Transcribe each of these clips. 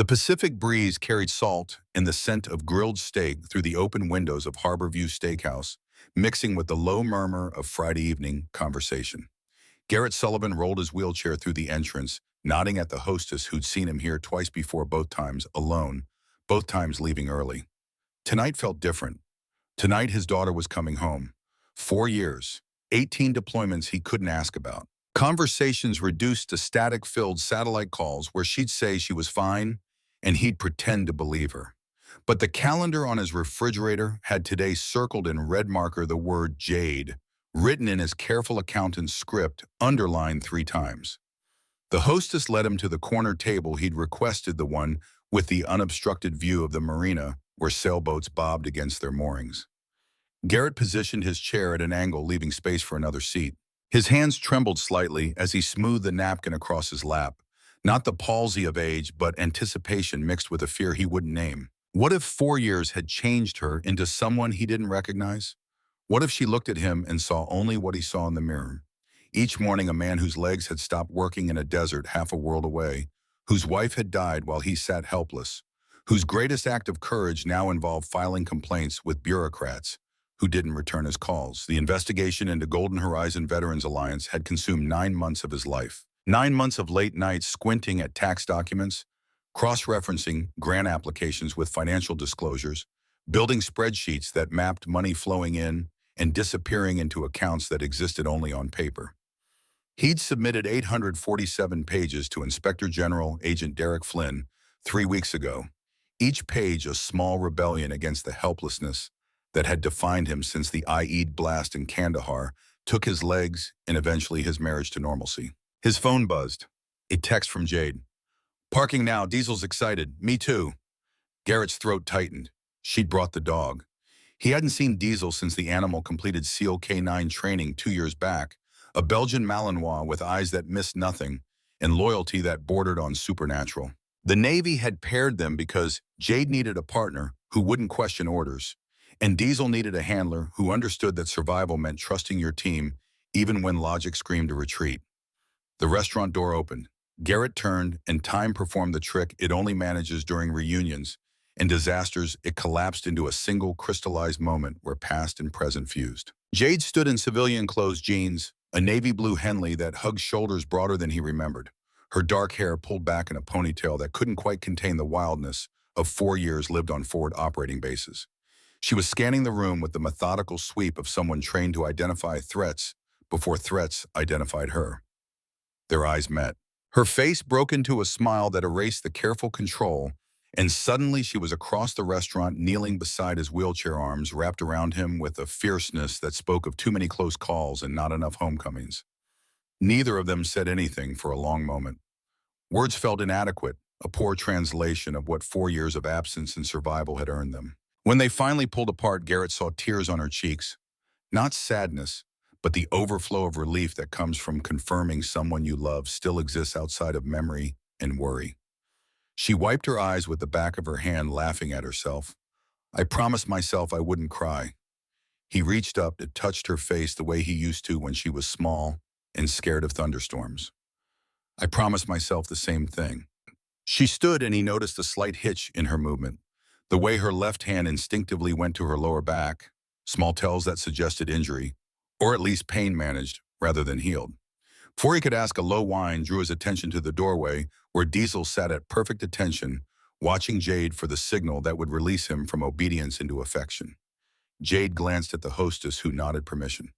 The Pacific breeze carried salt and the scent of grilled steak through the open windows of Harborview Steakhouse, mixing with the low murmur of Friday evening conversation. Garrett Sullivan rolled his wheelchair through the entrance, nodding at the hostess who'd seen him here twice before, both times alone, both times leaving early. Tonight felt different. Tonight his daughter was coming home. 4 years, 18 deployments he couldn't ask about. Conversations reduced to static-filled satellite calls where she'd say she was fine, and he'd pretend to believe her. But the calendar on his refrigerator had today circled in red marker the word Jade, written in his careful accountant's script, underlined 3 times. The hostess led him to the corner table he'd requested, the one with the unobstructed view of the marina where sailboats bobbed against their moorings. Garrett positioned his chair at an angle, leaving space for another seat. His hands trembled slightly as he smoothed the napkin across his lap. Not the palsy of age, but anticipation mixed with a fear he wouldn't name. What if 4 years had changed her into someone he didn't recognize? What if she looked at him and saw only what he saw in the mirror? Each morning, a man whose legs had stopped working in a desert half a world away, whose wife had died while he sat helpless, whose greatest act of courage now involved filing complaints with bureaucrats who didn't return his calls. The investigation into Golden Horizon Veterans Alliance had consumed 9 months of his life. 9 months of late nights squinting at tax documents, cross-referencing grant applications with financial disclosures, building spreadsheets that mapped money flowing in and disappearing into accounts that existed only on paper. He'd submitted 847 pages to Inspector General Agent Derek Flynn 3 weeks ago, each page a small rebellion against the helplessness that had defined him since the IED blast in Kandahar took his legs and eventually his marriage to normalcy. His phone buzzed. A text from Jade. "Parking now, Diesel's excited. Me too." Garrett's throat tightened. She'd brought the dog. He hadn't seen Diesel since the animal completed SEAL K9 training 2 years back, a Belgian Malinois with eyes that missed nothing and loyalty that bordered on supernatural. The Navy had paired them because Jade needed a partner who wouldn't question orders, and Diesel needed a handler who understood that survival meant trusting your team even when logic screamed a retreat. The restaurant door opened. Garrett turned, and time performed the trick it only manages during reunions and disasters. It collapsed into a single crystallized moment where past and present fused. Jade stood in civilian-clothes jeans, a navy blue Henley that hugged shoulders broader than he remembered, her dark hair pulled back in a ponytail that couldn't quite contain the wildness of 4 years lived on forward operating bases. She was scanning the room with the methodical sweep of someone trained to identify threats before threats identified her. Their eyes met. Her face broke into a smile that erased the careful control, and suddenly she was across the restaurant, kneeling beside his wheelchair, arms wrapped around him with a fierceness that spoke of too many close calls and not enough homecomings. Neither of them said anything for a long moment. Words felt inadequate, a poor translation of what 4 years of absence and survival had earned them. When they finally pulled apart, Garrett saw tears on her cheeks. Not sadness, but the overflow of relief that comes from confirming someone you love still exists outside of memory and worry. She wiped her eyes with the back of her hand, laughing at herself. "I promised myself I wouldn't cry." He reached up and touched her face the way he used to when she was small and scared of thunderstorms. "I promised myself the same thing." She stood, and he noticed a slight hitch in her movement, the way her left hand instinctively went to her lower back, small tells that suggested injury, or at least pain managed rather than healed. Before he could ask, a low whine drew his attention to the doorway where Diesel sat at perfect attention, watching Jade for the signal that would release him from obedience into affection. Jade glanced at the hostess, who nodded permission.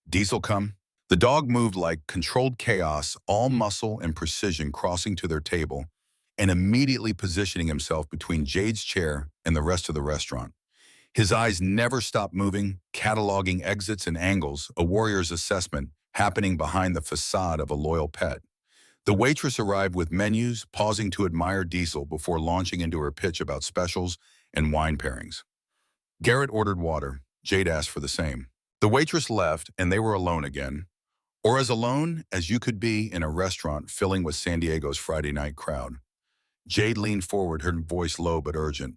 "Diesel, come." The dog moved like controlled chaos, all muscle and precision, crossing to their table and immediately positioning himself between Jade's chair and the rest of the restaurant. His eyes never stopped moving, cataloging exits and angles, a warrior's assessment happening behind the facade of a loyal pet. The waitress arrived with menus, pausing to admire Diesel before launching into her pitch about specials and wine pairings. Garrett ordered water. Jade asked for the same. The waitress left, and they were alone again, or as alone as you could be in a restaurant filling with San Diego's Friday night crowd. Jade leaned forward, her voice low but urgent.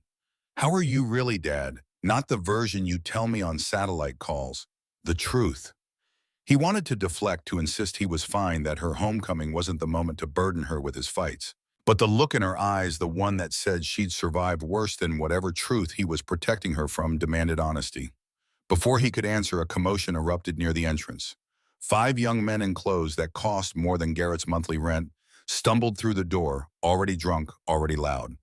"How are you really, Dad? Not the version you tell me on satellite calls. The truth." He wanted to deflect, to insist he was fine, that her homecoming wasn't the moment to burden her with his fights. But the look in her eyes, the one that said she'd survived worse than whatever truth he was protecting her from, demanded honesty. Before he could answer, a commotion erupted near the entrance. 5 young men in clothes that cost more than Garrett's monthly rent stumbled through the door, already drunk, already loud.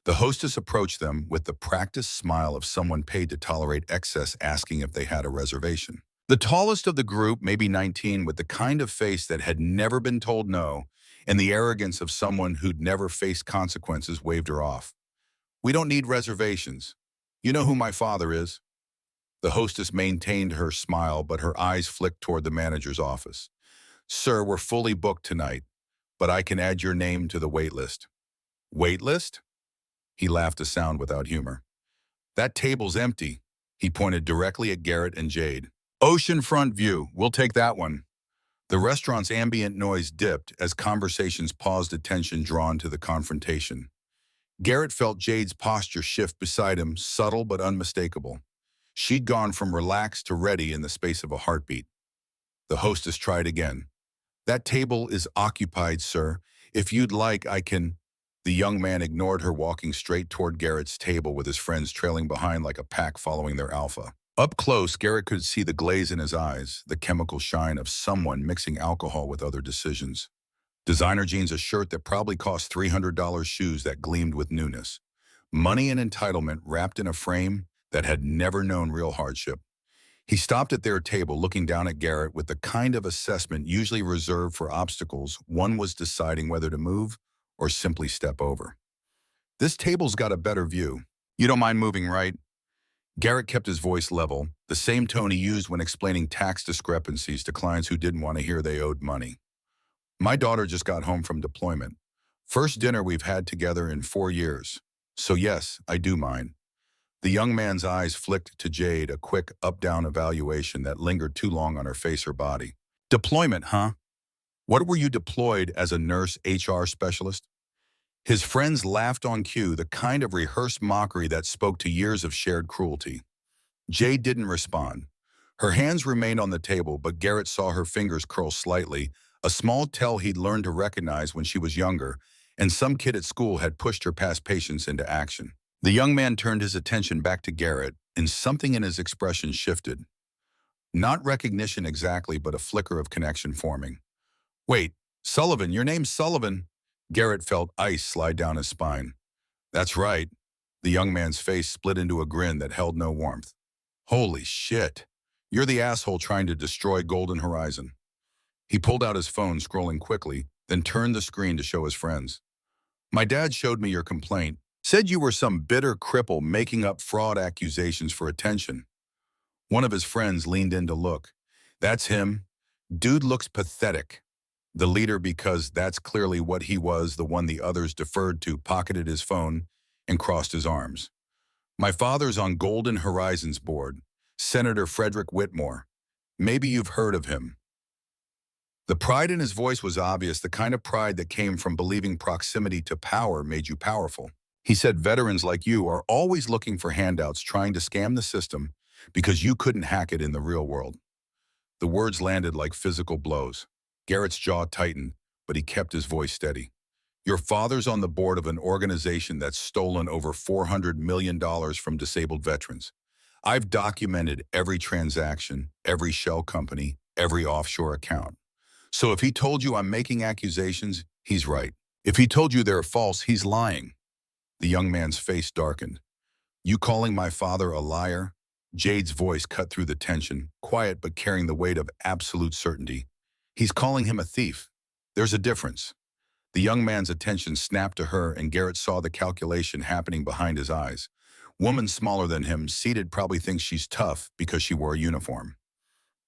The hostess approached them with the practiced smile of someone paid to tolerate excess, asking if they had a reservation. The tallest of the group, maybe 19, with the kind of face that had never been told no, and the arrogance of someone who'd never faced consequences, waved her off. "We don't need reservations. You know who my father is?" The hostess maintained her smile, but her eyes flicked toward the manager's office. "Sir, we're fully booked tonight, but I can add your name to the wait list." "Wait list?" He laughed, a sound without humor. "That table's empty." He pointed directly at Garrett and Jade. "Oceanfront view, we'll take that one." The restaurant's ambient noise dipped as conversations paused, attention drawn to the confrontation. Garrett felt Jade's posture shift beside him, subtle but unmistakable. She'd gone from relaxed to ready in the space of a heartbeat. The hostess tried again. "That table is occupied, sir. If you'd like, I can—" The young man ignored her, walking straight toward Garrett's table with his friends trailing behind like a pack following their alpha. Up close, Garrett could see the glaze in his eyes, the chemical shine of someone mixing alcohol with other decisions. Designer jeans, a shirt that probably cost $300, shoes that gleamed with newness. Money and entitlement wrapped in a frame that had never known real hardship. He stopped at their table, looking down at Garrett with the kind of assessment usually reserved for obstacles one was deciding whether to move or simply step over. "This table's got a better view. You don't mind moving, right?" Garrett kept his voice level, the same tone he used when explaining tax discrepancies to clients who didn't want to hear they owed money. "My daughter just got home from deployment. First dinner we've had together in 4 years. So yes, I do mind." The young man's eyes flicked to Jade, a quick up-down evaluation that lingered too long on her face or body. "Deployment, huh? What were you deployed as, a nurse, HR specialist?" His friends laughed on cue, the kind of rehearsed mockery that spoke to years of shared cruelty. Jade didn't respond. Her hands remained on the table, but Garrett saw her fingers curl slightly, a small tell he'd learned to recognize when she was younger, and some kid at school had pushed her past patience into action. The young man turned his attention back to Garrett, and something in his expression shifted. Not recognition exactly, but a flicker of connection forming. "Wait, Sullivan, your name's Sullivan." Garrett felt ice slide down his spine. "That's right." The young man's face split into a grin that held no warmth. "Holy shit. You're the asshole trying to destroy Golden Horizon." He pulled out his phone, scrolling quickly, then turned the screen to show his friends. "My dad showed me your complaint. Said you were some bitter cripple making up fraud accusations for attention." One of his friends leaned in to look. "That's him. Dude looks pathetic." The leader, because that's clearly what he was, the one the others deferred to, pocketed his phone and crossed his arms. "My father's on Golden Horizon's board, Senator Frederick Whitmore. Maybe you've heard of him." The pride in his voice was obvious, the kind of pride that came from believing proximity to power made you powerful. He said, "Veterans like you are always looking for handouts, trying to scam the system because you couldn't hack it in the real world." The words landed like physical blows. Garrett's jaw tightened, but he kept his voice steady. "Your father's on the board of an organization that's stolen over $400 million from disabled veterans. I've documented every transaction, every shell company, every offshore account. So if he told you I'm making accusations, he's right. If he told you they're false, he's lying." The young man's face darkened. "You calling my father a liar?" Jade's voice cut through the tension, quiet but carrying the weight of absolute certainty. "He's calling him a thief. There's a difference." The young man's attention snapped to her, and Garrett saw the calculation happening behind his eyes. Woman smaller than him, seated, probably thinks she's tough because she wore a uniform.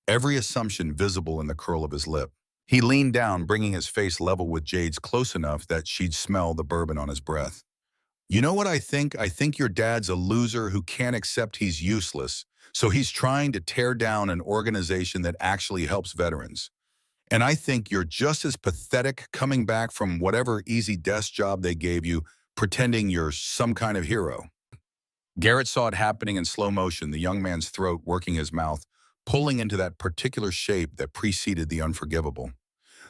Every assumption visible in the curl of his lip. He leaned down, bringing his face level with Jade's, close enough that she'd smell the bourbon on his breath. "You know what I think? I think your dad's a loser who can't accept he's useless, so he's trying to tear down an organization that actually helps veterans. And I think you're just as pathetic, coming back from whatever easy desk job they gave you, pretending you're some kind of hero." Garrett saw it happening in slow motion, the young man's throat working his mouth, pulling into that particular shape that preceded the unforgivable.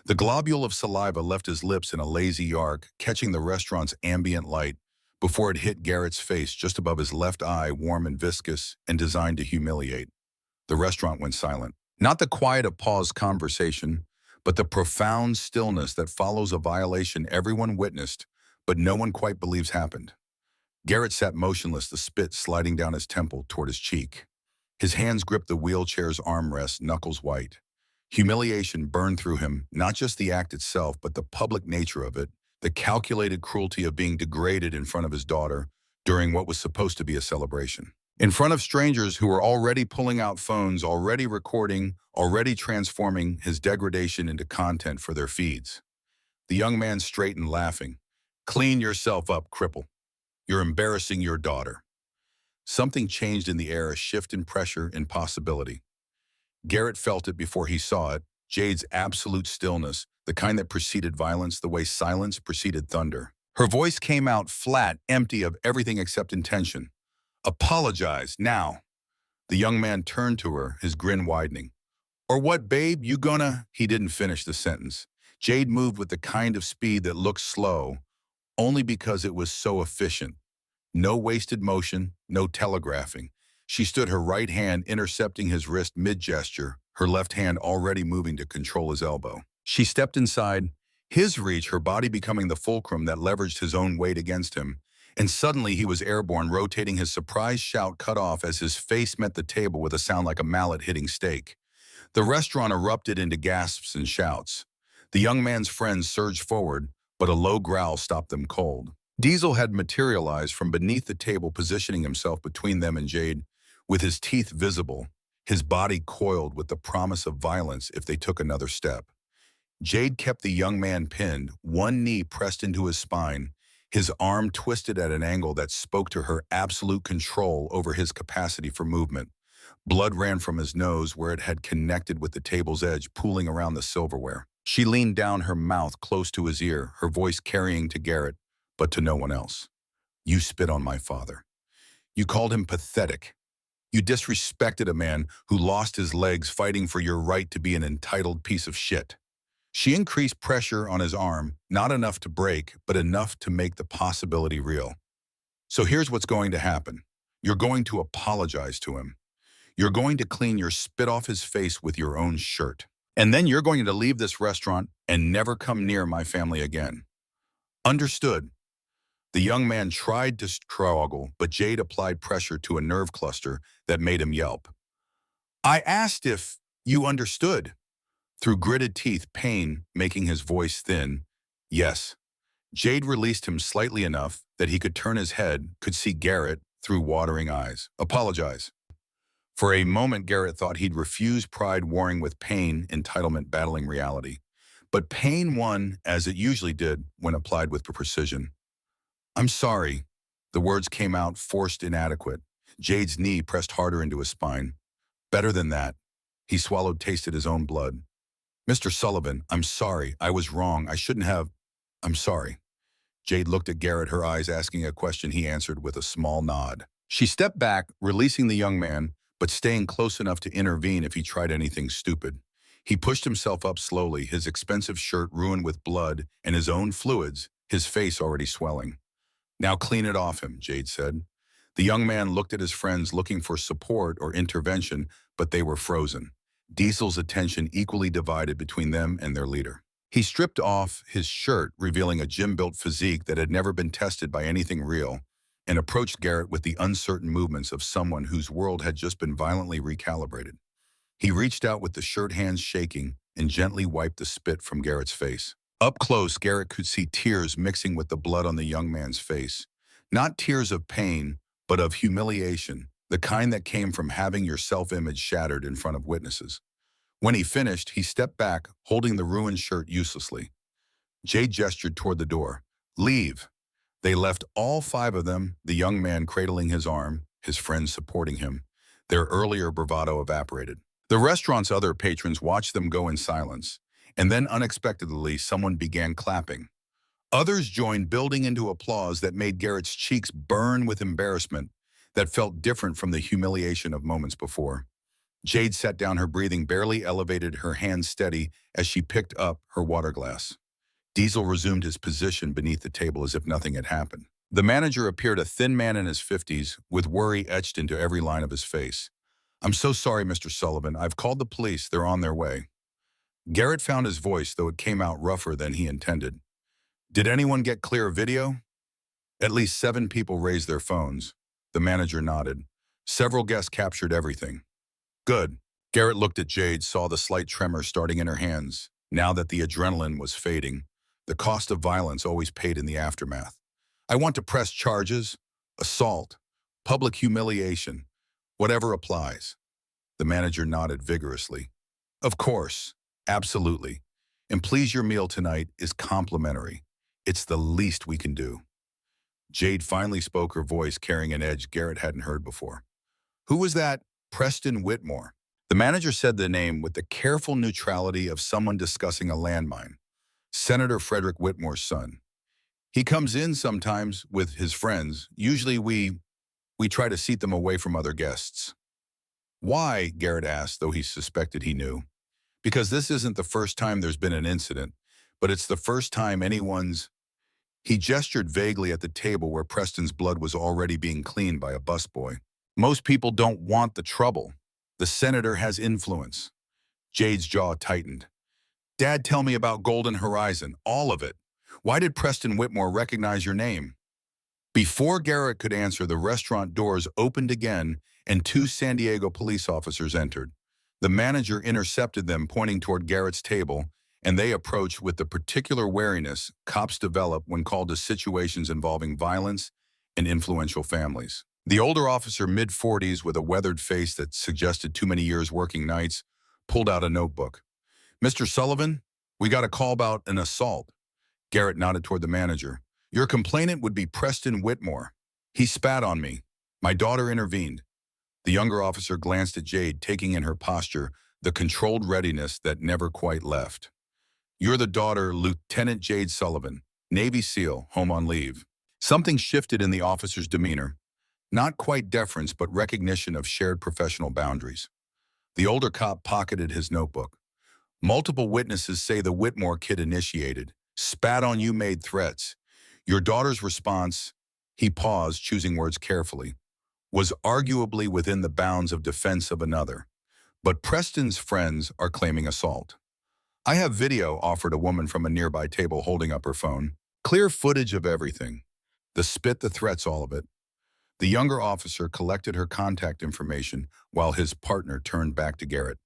The globule of saliva left his lips in a lazy arc, catching the restaurant's ambient light before it hit Garrett's face just above his left eye, warm and viscous and designed to humiliate. The restaurant went silent. Not the quiet of paused conversation, but the profound stillness that follows a violation everyone witnessed, but no one quite believes happened. Garrett sat motionless, the spit sliding down his temple toward his cheek. His hands gripped the wheelchair's armrest, knuckles white. Humiliation burned through him, not just the act itself, but the public nature of it, the calculated cruelty of being degraded in front of his daughter during what was supposed to be a celebration. In front of strangers who were already pulling out phones, already recording, already transforming his degradation into content for their feeds. The young man straightened, laughing. "Clean yourself up, cripple. You're embarrassing your daughter." Something changed in the air, a shift in pressure, in possibility. Garrett felt it before he saw it, Jade's absolute stillness, the kind that preceded violence, the way silence preceded thunder. Her voice came out flat, empty of everything except intention. "Apologize, now." The young man turned to her, his grin widening. "Or what, babe, you gonna—" He didn't finish the sentence. Jade moved with the kind of speed that looked slow, only because it was so efficient. No wasted motion, no telegraphing. She stood, her right hand intercepting his wrist mid-gesture, her left hand already moving to control his elbow. She stepped inside, his reach, her body becoming the fulcrum that leveraged his own weight against him. And suddenly he was airborne, rotating, his surprised shout cut off as his face met the table with a sound like a mallet hitting steak. The restaurant erupted into gasps and shouts. The young man's friends surged forward, but a low growl stopped them cold. Diesel had materialized from beneath the table, positioning himself between them and Jade, with his teeth visible, his body coiled with the promise of violence if they took another step. Jade kept the young man pinned, one knee pressed into his spine, his arm twisted at an angle that spoke to her absolute control over his capacity for movement. Blood ran from his nose where it had connected with the table's edge, pooling around the silverware. She leaned down, her mouth close to his ear, her voice carrying to Garrett, but to no one else. "You spit on my father. You called him pathetic. You disrespected a man who lost his legs fighting for your right to be an entitled piece of shit." She increased pressure on his arm, not enough to break, but enough to make the possibility real. "So here's what's going to happen. You're going to apologize to him. You're going to clean your spit off his face with your own shirt. And then you're going to leave this restaurant and never come near my family again. Understood?" The young man tried to struggle, but Jade applied pressure to a nerve cluster that made him yelp. "I asked if you understood." Through gritted teeth, pain making his voice thin. "Yes." Jade released him slightly enough that he could turn his head, could see Garrett through watering eyes. "Apologize." For a moment, Garrett thought he'd refuse, pride warring with pain, entitlement battling reality. But pain won, as it usually did when applied with precision. "I'm sorry." The words came out forced, inadequate. Jade's knee pressed harder into his spine. "Better than that." He swallowed, tasted his own blood. "Mr. Sullivan, I'm sorry. I was wrong. I shouldn't have. I'm sorry." Jade looked at Garrett, her eyes asking a question he answered with a small nod. She stepped back, releasing the young man, but staying close enough to intervene if he tried anything stupid. He pushed himself up slowly, his expensive shirt ruined with blood and his own fluids, his face already swelling. "Now clean it off him," Jade said. The young man looked at his friends, looking for support or intervention, but they were frozen. Diesel's attention equally divided between them and their leader. He stripped off his shirt, revealing a gym-built physique that had never been tested by anything real, and approached Garrett with the uncertain movements of someone whose world had just been violently recalibrated. He reached out with the shirt hands shaking and gently wiped the spit from Garrett's face. Up close, Garrett could see tears mixing with the blood on the young man's face. Not tears of pain, but of humiliation, the kind that came from having your self-image shattered in front of witnesses. When he finished, he stepped back, holding the ruined shirt uselessly. Jade gestured toward the door. "Leave." They left, all five of them, the young man cradling his arm, his friends supporting him. Their earlier bravado evaporated. The restaurant's other patrons watched them go in silence, and then unexpectedly someone began clapping. Others joined, building into applause that made Garrett's cheeks burn with embarrassment that felt different from the humiliation of moments before. Jade sat down, her breathing barely elevated, her hands steady as she picked up her water glass. Diesel resumed his position beneath the table as if nothing had happened. The manager appeared a thin man in his 50s, with worry etched into every line of his face. "I'm so sorry, Mr. Sullivan. I've called the police. They're on their way." Garrett found his voice, though it came out rougher than he intended. "Did anyone get clear video?" "At least 7 people raised their phones." The manager nodded. "Several guests captured everything." "Good." Garrett looked at Jade, saw the slight tremor starting in her hands. Now that the adrenaline was fading, the cost of violence always paid in the aftermath. "I want to press charges, assault, public humiliation, whatever applies." The manager nodded vigorously. "Of course, absolutely. And please, your meal tonight is complimentary. It's the least we can do." Jade finally spoke, her voice carrying an edge Garrett hadn't heard before. "Who was that Preston Whitmore?" The manager said the name with the careful neutrality of someone discussing a landmine. "Senator Frederick Whitmore's son. He comes in sometimes with his friends. Usually we try to seat them away from other guests." "Why?" Garrett asked, though he suspected he knew. "Because this isn't the first time there's been an incident, but it's the first time anyone's—" He gestured vaguely at the table where Preston's blood was already being cleaned by a busboy. "Most people don't want the trouble. The senator has influence." Jade's jaw tightened. "Dad, tell me about Golden Horizon, all of it. Why did Preston Whitmore recognize your name?" Before Garrett could answer, the restaurant doors opened again and 2 San Diego police officers entered. The manager intercepted them, pointing toward Garrett's table, and they approached with the particular wariness cops develop when called to situations involving violence and influential families. The older officer, mid-40s, with a weathered face that suggested too many years working nights, pulled out a notebook. "Mr. Sullivan, we got a call about an assault." Garrett nodded toward the manager. "Your complainant would be Preston Whitmore. He spat on me. My daughter intervened." The younger officer glanced at Jade, taking in her posture the controlled readiness that never quite left. "You're the daughter, Lieutenant Jade Sullivan, Navy SEAL, home on leave." Something shifted in the officer's demeanor. Not quite deference, but recognition of shared professional boundaries. The older cop pocketed his notebook. "Multiple witnesses say the Whitmore kid initiated, spat on you, made threats. Your daughter's response," he paused, choosing words carefully, "was arguably within the bounds of defense of another. But Preston's friends are claiming assault." "I have video," offered a woman from a nearby table, holding up her phone. "Clear footage of everything. The spit, the threats, all of it." The younger officer collected her contact information while his partner turned back to Garrett.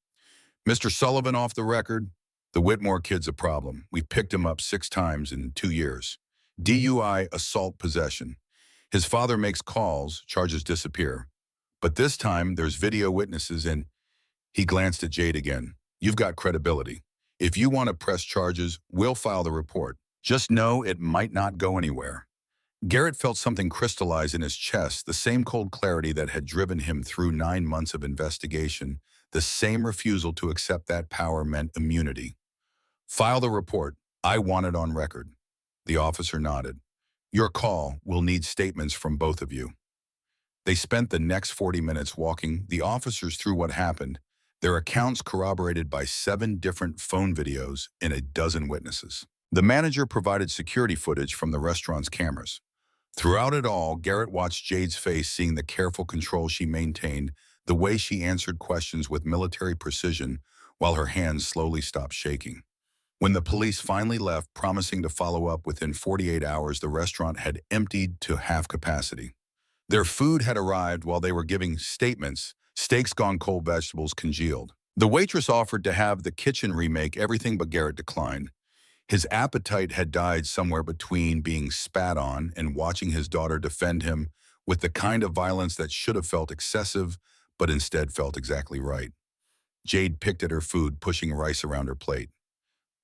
"Mr. Sullivan, off the record, the Whitmore kid's a problem. We picked him up 6 times in 2 years. DUI, assault, possession. His father makes calls, charges disappear. But this time, there's video witnesses and—" He glanced at Jade again. "You've got credibility. If you want to press charges, we'll file the report. Just know it might not go anywhere." Garrett felt something crystallize in his chest, the same cold clarity that had driven him through 9 months of investigation. The same refusal to accept that power meant immunity. "File the report. I want it on record." The officer nodded. "Your call will need statements from both of you." They spent the next 40 minutes walking the officers through what happened, their accounts corroborated by 7 different phone videos and a dozen witnesses. The manager provided security footage from the restaurant's cameras. Throughout it all, Garrett watched Jade's face, seeing the careful control she maintained, the way she answered questions with military precision while her hands slowly stopped shaking. When the police finally left, promising to follow up within 48 hours, the restaurant had emptied to half capacity. Their food had arrived while they were giving statements, steaks gone cold, vegetables congealed. The waitress offered to have the kitchen remake everything, but Garrett declined. His appetite had died somewhere between being spat on and watching his daughter defend him with the kind of violence that should have felt excessive, but instead felt exactly right. Jade picked at her food, pushing rice around her plate.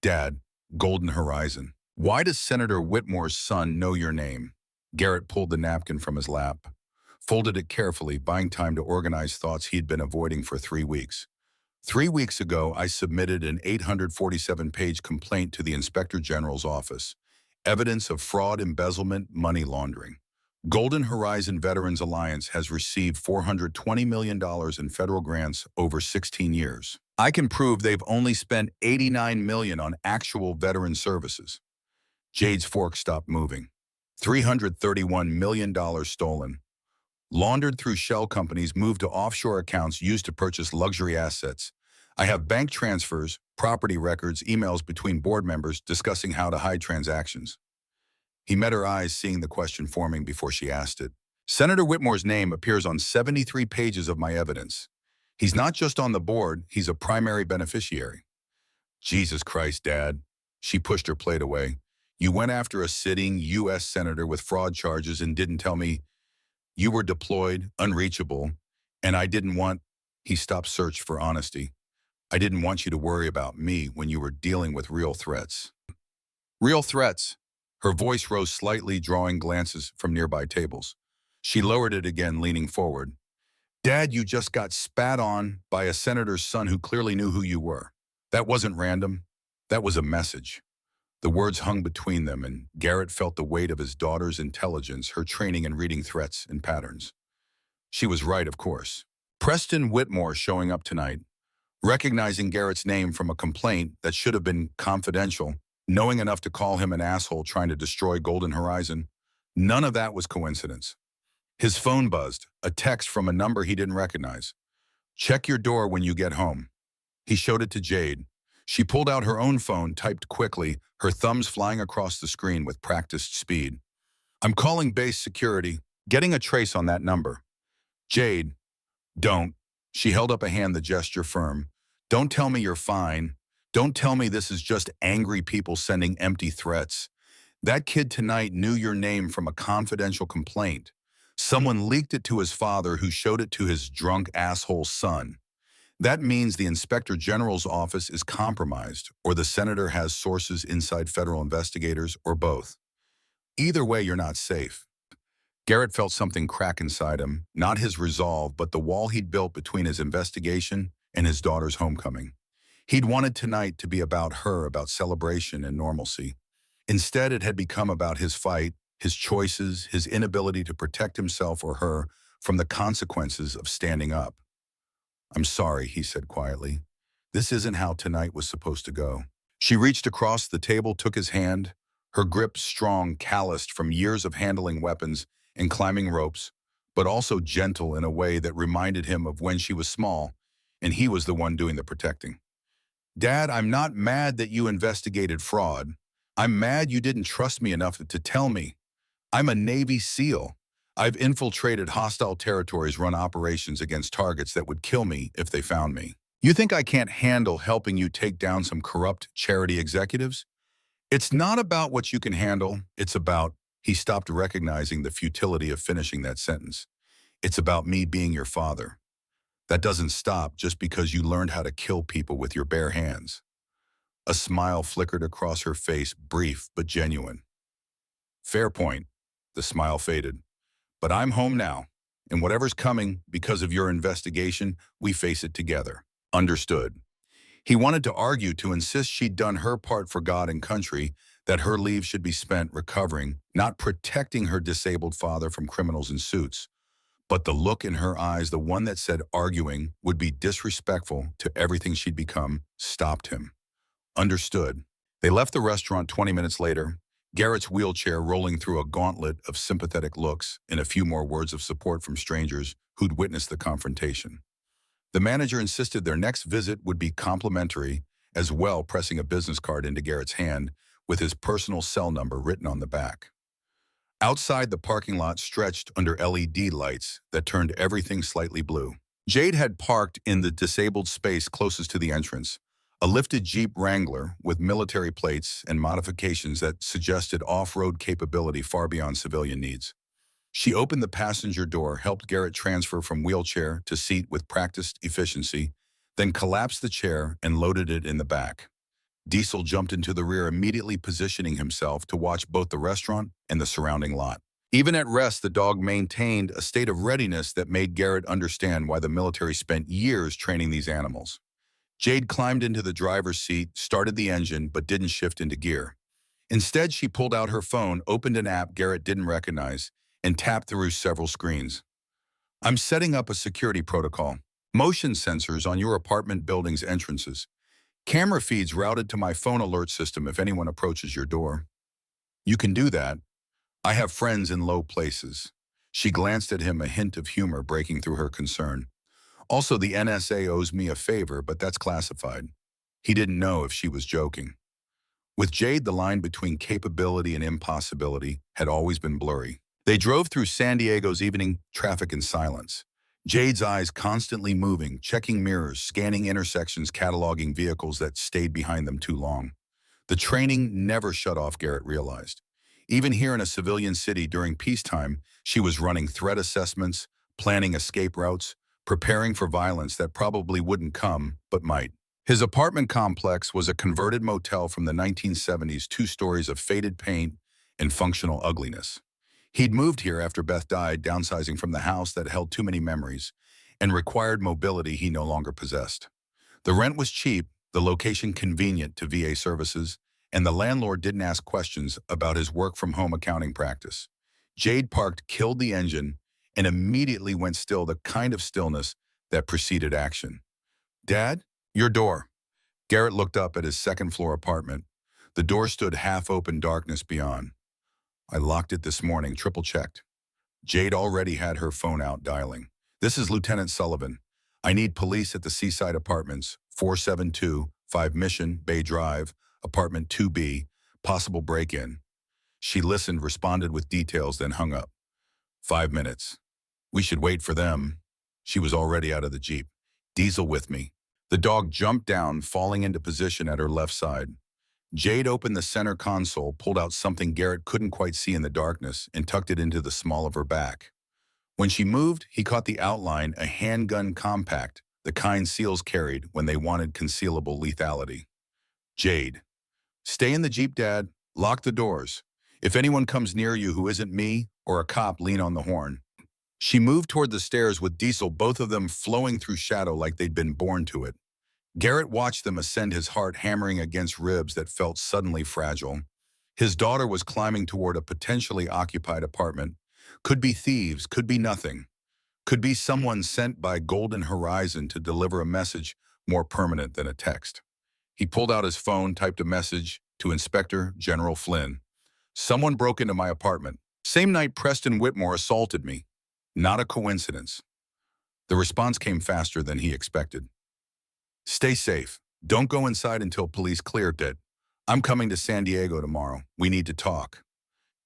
"Dad, Golden Horizon. Why does Senator Whitmore's son know your name?" Garrett pulled the napkin from his lap, folded it carefully, buying time to organize thoughts he'd been avoiding for 3 weeks. 3 weeks ago, I submitted an 847-page complaint to the Inspector General's office. Evidence of fraud, embezzlement, money laundering. Golden Horizon Veterans Alliance has received $420 million in federal grants over 16 years. I can prove they've only spent $89 million on actual veteran services. Jade's fork stopped moving. $331 million stolen. Laundered through shell companies, moved to offshore accounts used to purchase luxury assets. I have bank transfers, property records, emails between board members discussing how to hide transactions. He met her eyes, seeing the question forming before she asked it. Senator Whitmore's name appears on 73 pages of my evidence. He's not just on the board, he's a primary beneficiary. Jesus Christ, Dad. She pushed her plate away. You went after a sitting U.S. senator with fraud charges and didn't tell me you were deployed, unreachable, and I didn't want— He stopped search for honesty. I didn't want you to worry about me when you were dealing with real threats. Real threats. Her voice rose slightly, drawing glances from nearby tables. She lowered it again, leaning forward. Dad, you just got spat on by a senator's son who clearly knew who you were. That wasn't random. That was a message. The words hung between them, and Garrett felt the weight of his daughter's intelligence, her training in reading threats and patterns. She was right, of course. Preston Whitmore showing up tonight, recognizing Garrett's name from a complaint that should have been confidential, knowing enough to call him an asshole trying to destroy Golden Horizon. None of that was coincidence. His phone buzzed, a text from a number he didn't recognize. Check your door when you get home. He showed it to Jade. She pulled out her own phone, typed quickly, her thumbs flying across the screen with practiced speed. I'm calling base security, getting a trace on that number. Jade, don't. She held up a hand, the gesture firm. Don't tell me you're fine. Don't tell me this is just angry people sending empty threats. That kid tonight knew your name from a confidential complaint. Someone leaked it to his father, who showed it to his drunk asshole son. That means the Inspector General's office is compromised, or the senator has sources inside federal investigators, or both. Either way, you're not safe. Garrett felt something crack inside him, not his resolve, but the wall he'd built between his investigation and his daughter's homecoming. He'd wanted tonight to be about her, about celebration and normalcy. Instead, it had become about his fight, his choices, his inability to protect himself or her from the consequences of standing up. I'm sorry, he said quietly. This isn't how tonight was supposed to go. She reached across the table, took his hand, her grip strong, calloused from years of handling weapons and climbing ropes, but also gentle in a way that reminded him of when she was small and he was the one doing the protecting. Dad, I'm not mad that you investigated fraud. I'm mad you didn't trust me enough to tell me. I'm a Navy SEAL. I've infiltrated hostile territories, run operations against targets that would kill me if they found me. You think I can't handle helping you take down some corrupt charity executives? It's not about what you can handle. It's about— He stopped, recognizing the futility of finishing that sentence. It's about me being your father. That doesn't stop just because you learned how to kill people with your bare hands. A smile flickered across her face, brief but genuine. Fair point. The smile faded. But I'm home now, and whatever's coming because of your investigation, we face it together. Understood. He wanted to argue, to insist she'd done her part for God and country, that her leave should be spent recovering, not protecting her disabled father from criminals in suits. But the look in her eyes, the one that said arguing would be disrespectful to everything she'd become, stopped him. Understood. They left the restaurant 20 minutes later, Garrett's wheelchair rolling through a gauntlet of sympathetic looks and a few more words of support from strangers who'd witnessed the confrontation. The manager insisted their next visit would be complimentary, as well, pressing a business card into Garrett's hand with his personal cell number written on the back. Outside, the parking lot stretched under LED lights that turned everything slightly blue. Jade had parked in the disabled space closest to the entrance, a lifted Jeep Wrangler with military plates and modifications that suggested off-road capability far beyond civilian needs. She opened the passenger door, helped Garrett transfer from wheelchair to seat with practiced efficiency, then collapsed the chair and loaded it in the back. Diesel jumped into the rear, immediately positioning himself to watch both the restaurant and the surrounding lot. Even at rest, the dog maintained a state of readiness that made Garrett understand why the military spent years training these animals. Jade climbed into the driver's seat, started the engine, but didn't shift into gear. Instead, she pulled out her phone, opened an app Garrett didn't recognize, and tapped through several screens. I'm setting up a security protocol. Motion sensors on your apartment building's entrances. Camera feeds routed to my phone alert system if anyone approaches your door. You can do that. I have friends in low places. She glanced at him, a hint of humor breaking through her concern. Also, the NSA owes me a favor, but that's classified. He didn't know if she was joking. With Jade, the line between capability and impossibility had always been blurry. They drove through San Diego's evening traffic in silence. Jade's eyes constantly moving, checking mirrors, scanning intersections, cataloging vehicles that stayed behind them too long. The training never shut off, Garrett realized. Even here in a civilian city during peacetime, she was running threat assessments, planning escape routes, preparing for violence that probably wouldn't come, but might. His apartment complex was a converted motel from the 1970s, 2 stories of faded paint and functional ugliness. He'd moved here after Beth died, downsizing from the house that held too many memories and required mobility he no longer possessed. The rent was cheap, the location convenient to VA services, and the landlord didn't ask questions about his work-from-home accounting practice. Jade parked, killed the engine, and immediately went still, the kind of stillness that preceded action. "Dad, your door." Garrett looked up at his second-floor apartment. The door stood half-open, darkness beyond. "I locked it this morning, triple-checked." Jade already had her phone out, dialing. "This is Lieutenant Sullivan. I need police at the Seaside Apartments, 472, 5 Mission, Bay Drive, Apartment 2B, possible break-in." She listened, responded with details, then hung up. 5 minutes. "We should wait for them." She was already out of the Jeep. "Diesel with me." The dog jumped down, falling into position at her left side. Jade opened the center console, pulled out something Garrett couldn't quite see in the darkness, and tucked it into the small of her back. When she moved, he caught the outline, a handgun compact, the kind SEALs carried when they wanted concealable lethality. "Jade, stay in the Jeep, Dad. Lock the doors. If anyone comes near you who isn't me or a cop, lean on the horn." She moved toward the stairs with Diesel, both of them flowing through shadow like they'd been born to it. Garrett watched them ascend, his heart hammering against ribs that felt suddenly fragile. His daughter was climbing toward a potentially occupied apartment. Could be thieves, could be nothing. Could be someone sent by Golden Horizon to deliver a message more permanent than a text. He pulled out his phone, typed a message to Inspector General Flynn. "Someone broke into my apartment. Same night Preston Whitmore assaulted me. Not a coincidence." The response came faster than he expected. "Stay safe. Don't go inside until police cleared it. I'm coming to San Diego tomorrow. We need to talk."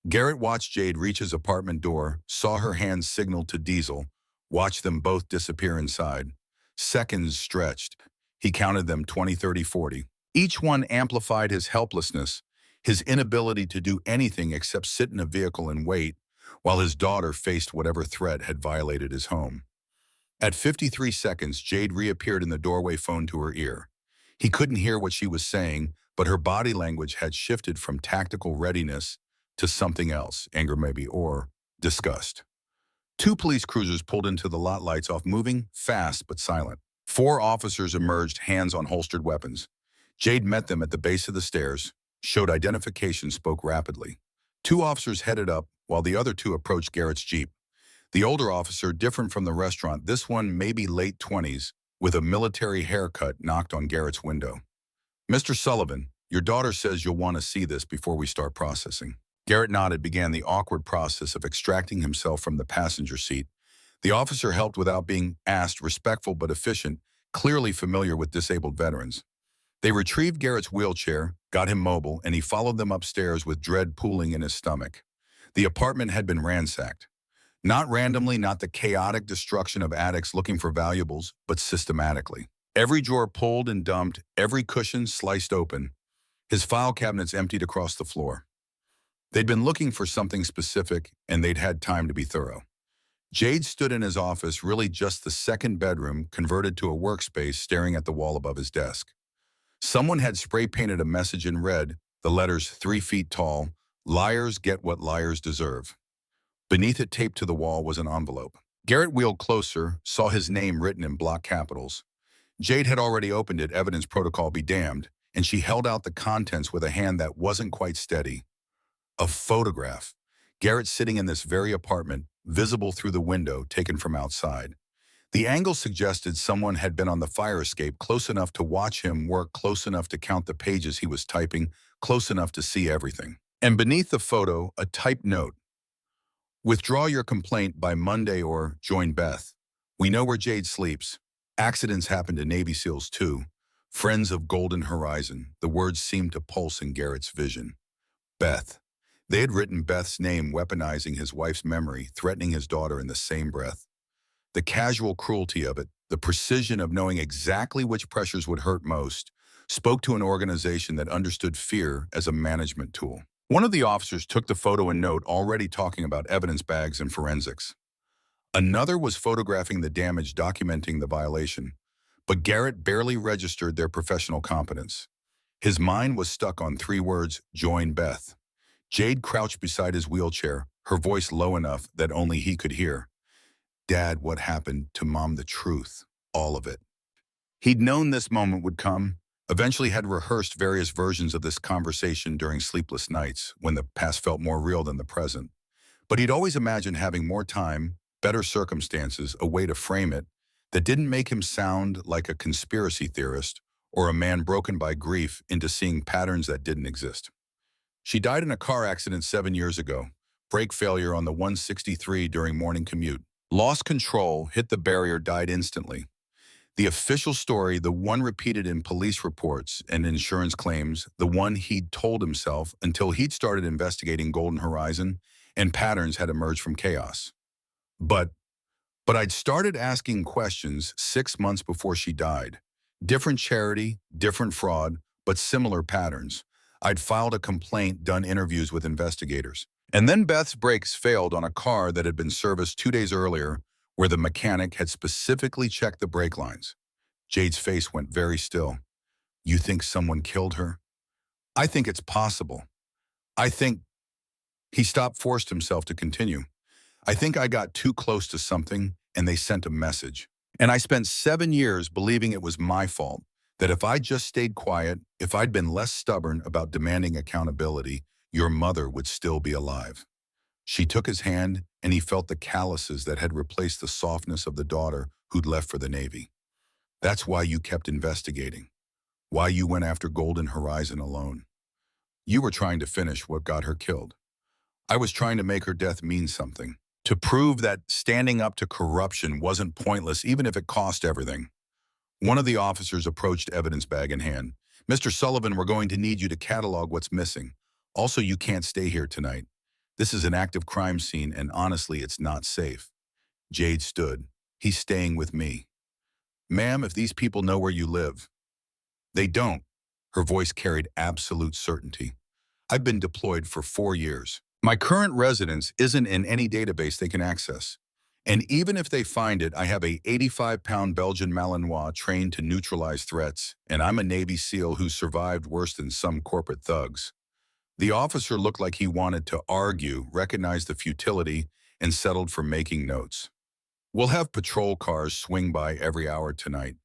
Garrett watched Jade reach his apartment door, saw her hands signal to Diesel, watched them both disappear inside. Seconds stretched. He counted them, 20, 30, 40. Each one amplified his helplessness, his inability to do anything except sit in a vehicle and wait, while his daughter faced whatever threat had violated his home. At 53 seconds, Jade reappeared in the doorway, phone to her ear. He couldn't hear what she was saying, but her body language had shifted from tactical readiness to something else, anger maybe, or disgust. 2 police cruisers pulled into the lot, lights off, moving fast but silent. 4 officers emerged, hands on holstered weapons. Jade met them at the base of the stairs, showed identification, spoke rapidly. 2 officers headed up, while the other 2 approached Garrett's Jeep. The older officer, different from the restaurant, this one maybe late 20s, with a military haircut, knocked on Garrett's window. "Mr. Sullivan, your daughter says you'll want to see this before we start processing." Garrett nodded, began the awkward process of extracting himself from the passenger seat. The officer helped without being asked, respectful but efficient, clearly familiar with disabled veterans. They retrieved Garrett's wheelchair, got him mobile, and he followed them upstairs with dread pooling in his stomach. The apartment had been ransacked. Not randomly, not the chaotic destruction of addicts looking for valuables, but systematically. Every drawer pulled and dumped, every cushion sliced open. His file cabinets emptied across the floor. They'd been looking for something specific, and they'd had time to be thorough. Jade stood in his office, really just the second bedroom, converted to a workspace, staring at the wall above his desk. Someone had spray-painted a message in red, the letters 3 feet tall, "Liars get what liars deserve." Beneath it, taped to the wall, was an envelope. Garrett wheeled closer, saw his name written in block capitals. Jade had already opened it, evidence protocol be damned, and she held out the contents with a hand that wasn't quite steady. A photograph. Garrett sitting in this very apartment, visible through the window taken from outside. The angle suggested someone had been on the fire escape close enough to watch him work, close enough to count the pages he was typing, close enough to see everything. And beneath the photo, a typed note. Withdraw your complaint by Monday or join Beth. We know where Jade sleeps. Accidents happen to Navy SEALs too. Friends of Golden Horizon. The words seemed to pulse in Garrett's vision. Beth. They had written Beth's name, weaponizing his wife's memory, threatening his daughter in the same breath. The casual cruelty of it, the precision of knowing exactly which pressures would hurt most, spoke to an organization that understood fear as a management tool. One of the officers took the photo and note, already talking about evidence bags and forensics. Another was photographing the damage, documenting the violation. But Garrett barely registered their professional competence. His mind was stuck on 3 words, join Beth. Jade crouched beside his wheelchair, her voice low enough that only he could hear. Dad, what happened to Mom? The truth, all of it. He'd known this moment would come, eventually had rehearsed various versions of this conversation during sleepless nights when the past felt more real than the present. But he'd always imagined having more time, better circumstances, a way to frame it that didn't make him sound like a conspiracy theorist or a man broken by grief into seeing patterns that didn't exist. She died in a car accident 7 years ago, brake failure on the 163 during morning commute. Lost control, hit the barrier, died instantly. The official story, the one repeated in police reports and insurance claims, the one he'd told himself until he'd started investigating Golden Horizon and patterns had emerged from chaos. But I'd started asking questions 6 months before she died. Different charity, different fraud, but similar patterns. I'd filed a complaint, done interviews with investigators. And then Beth's brakes failed on a car that had been serviced 2 days earlier, where the mechanic had specifically checked the brake lines. Jade's face went very still. You think someone killed her? I think it's possible. I think... He stopped, forced himself to continue. I think I got too close to something and they sent a message. And I spent 7 years believing it was my fault, that if I just stayed quiet, if I'd been less stubborn about demanding accountability, your mother would still be alive. She took his hand and he felt the calluses that had replaced the softness of the daughter who'd left for the Navy. That's why you kept investigating. Why you went after Golden Horizon alone. You were trying to finish what got her killed. I was trying to make her death mean something. To prove that standing up to corruption wasn't pointless even if it cost everything. One of the officers approached, evidence bag in hand. Mr. Sullivan, we're going to need you to catalog what's missing. Also, you can't stay here tonight. This is an active crime scene and honestly, it's not safe. Jade stood. He's staying with me. Ma'am, if these people know where you live. They don't. Her voice carried absolute certainty. I've been deployed for 4 years. My current residence isn't in any database they can access. And even if they find it, I have a 85-pound Belgian Malinois trained to neutralize threats, and I'm a Navy SEAL who survived worse than some corporate thugs. The officer looked like he wanted to argue, recognized the futility, and settled for making notes. We'll have patrol cars swing by every hour tonight.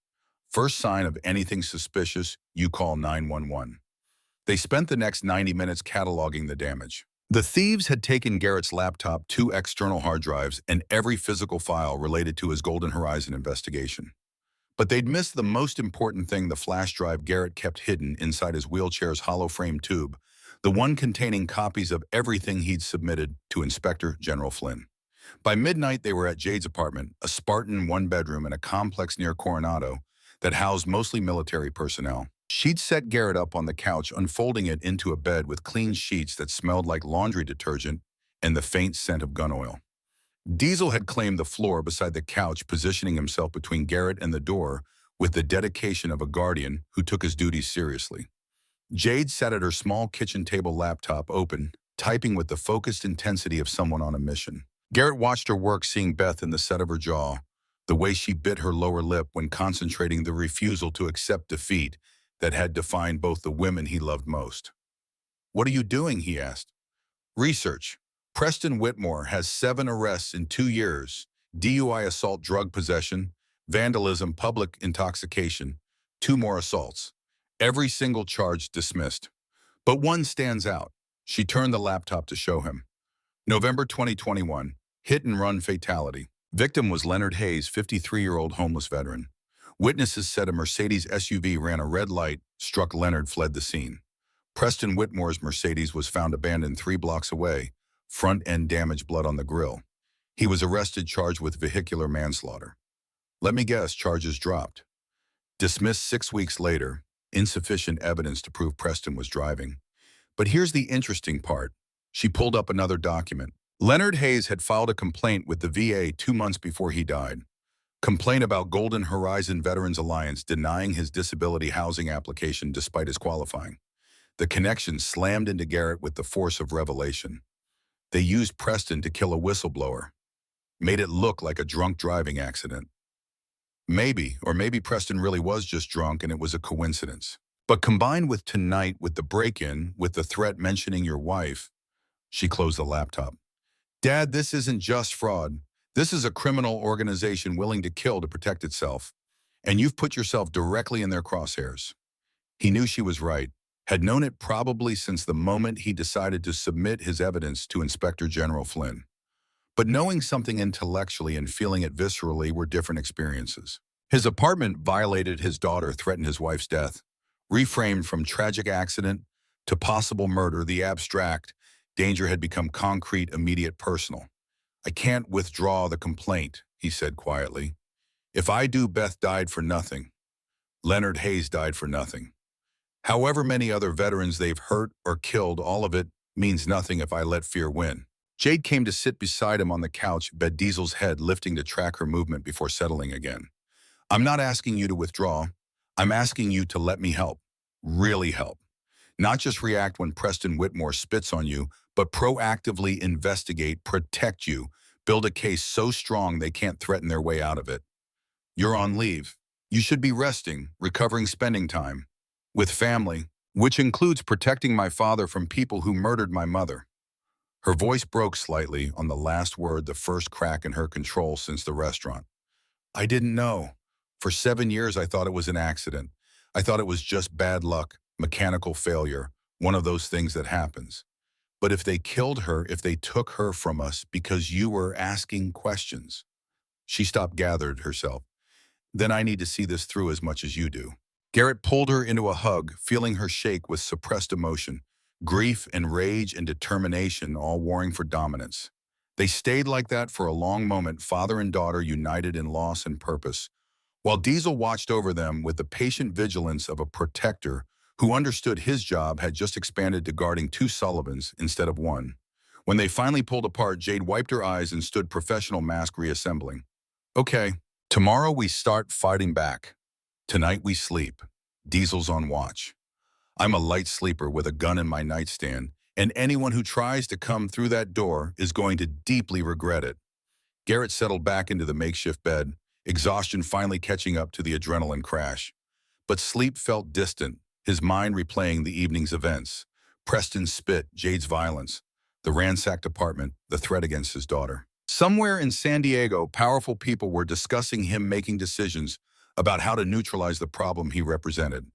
First sign of anything suspicious, you call 911. They spent the next 90 minutes cataloging the damage. The thieves had taken Garrett's laptop, 2 external hard drives, and every physical file related to his Golden Horizon investigation. But they'd missed the most important thing, the flash drive Garrett kept hidden inside his wheelchair's hollow frame tube, the one containing copies of everything he'd submitted to Inspector General Flynn. By midnight, they were at Jade's apartment, a Spartan 1-bedroom in a complex near Coronado that housed mostly military personnel. She'd set Garrett up on the couch, unfolding it into a bed with clean sheets that smelled like laundry detergent and the faint scent of gun oil. Diesel had claimed the floor beside the couch, positioning himself between Garrett and the door with the dedication of a guardian who took his duties seriously. Jade sat at her small kitchen table, laptop open, typing with the focused intensity of someone on a mission. Garrett watched her work, seeing Beth in the set of her jaw, the way she bit her lower lip when concentrating, the refusal to accept defeat that had defined both the women he loved most. What are you doing? He asked. Research. Preston Whitmore has 7 arrests in 2 years, DUI, assault, drug possession, vandalism, public intoxication, 2 more assaults. Every single charge dismissed. But one stands out. She turned the laptop to show him. November 2021, hit-and-run fatality. Victim was Leonard Hayes, 53-year-old homeless veteran. Witnesses said a Mercedes SUV ran a red light, struck Leonard, fled the scene. Preston Whitmore's Mercedes was found abandoned 3 blocks away, front-end damage, blood on the grille. He was arrested, charged with vehicular manslaughter. Let me guess, charges dropped. Dismissed 6 weeks later, insufficient evidence to prove Preston was driving. But here's the interesting part. She pulled up another document. Leonard Hayes had filed a complaint with the VA 2 months before he died. Complaint about Golden Horizon Veterans Alliance denying his disability housing application despite his qualifying. The connection slammed into Garrett with the force of revelation. They used Preston to kill a whistleblower. Made it look like a drunk driving accident. Maybe Preston really was just drunk and it was a coincidence. But combined with tonight, with the break-in, with the threat mentioning your wife, she closed the laptop. Dad, this isn't just fraud. This is a criminal organization willing to kill to protect itself. And you've put yourself directly in their crosshairs. He knew she was right, had known it probably since the moment he decided to submit his evidence to Inspector General Flynn. But knowing something intellectually and feeling it viscerally were different experiences. His apartment violated his daughter, threatened his wife's death. Reframed from tragic accident to possible murder, the abstract danger had become concrete, immediate, personal. I can't withdraw the complaint, he said quietly. If I do, Beth died for nothing. Leonard Hayes died for nothing. However many other veterans they've hurt or killed, all of it means nothing if I let fear win. Jade came to sit beside him on the couch, Beth Diesel's head lifting to track her movement before settling again. I'm not asking you to withdraw. I'm asking you to let me help. Really help. Not just react when Preston Whitmore spits on you, but proactively investigate, protect you, build a case so strong they can't threaten their way out of it. You're on leave. You should be resting, recovering, spending time with family, which includes protecting my father from people who murdered my mother. Her voice broke slightly on the last word, the first crack in her control since the restaurant. I didn't know. For 7 years, I thought it was an accident. I thought it was just bad luck, mechanical failure, one of those things that happens. But if they killed her, if they took her from us because you were asking questions. She stopped, gathered herself. Then I need to see this through as much as you do. Garrett pulled her into a hug, feeling her shake with suppressed emotion. Grief and rage and determination all warring for dominance. They stayed like that for a long moment, father and daughter united in loss and purpose, while Diesel watched over them with the patient vigilance of a protector who understood his job had just expanded to guarding 2 Sullivans instead of 1. When they finally pulled apart, Jade wiped her eyes and stood, professional mask reassembling. Okay, tomorrow we start fighting back. Tonight we sleep. Diesel's on watch. I'm a light sleeper with a gun in my nightstand, and anyone who tries to come through that door is going to deeply regret it. Garrett settled back into the makeshift bed, exhaustion finally catching up to the adrenaline crash. But sleep felt distant, his mind replaying the evening's events. Preston's spit, Jade's violence, the ransacked apartment, the threat against his daughter. Somewhere in San Diego, powerful people were discussing him making decisions about how to neutralize the problem he represented.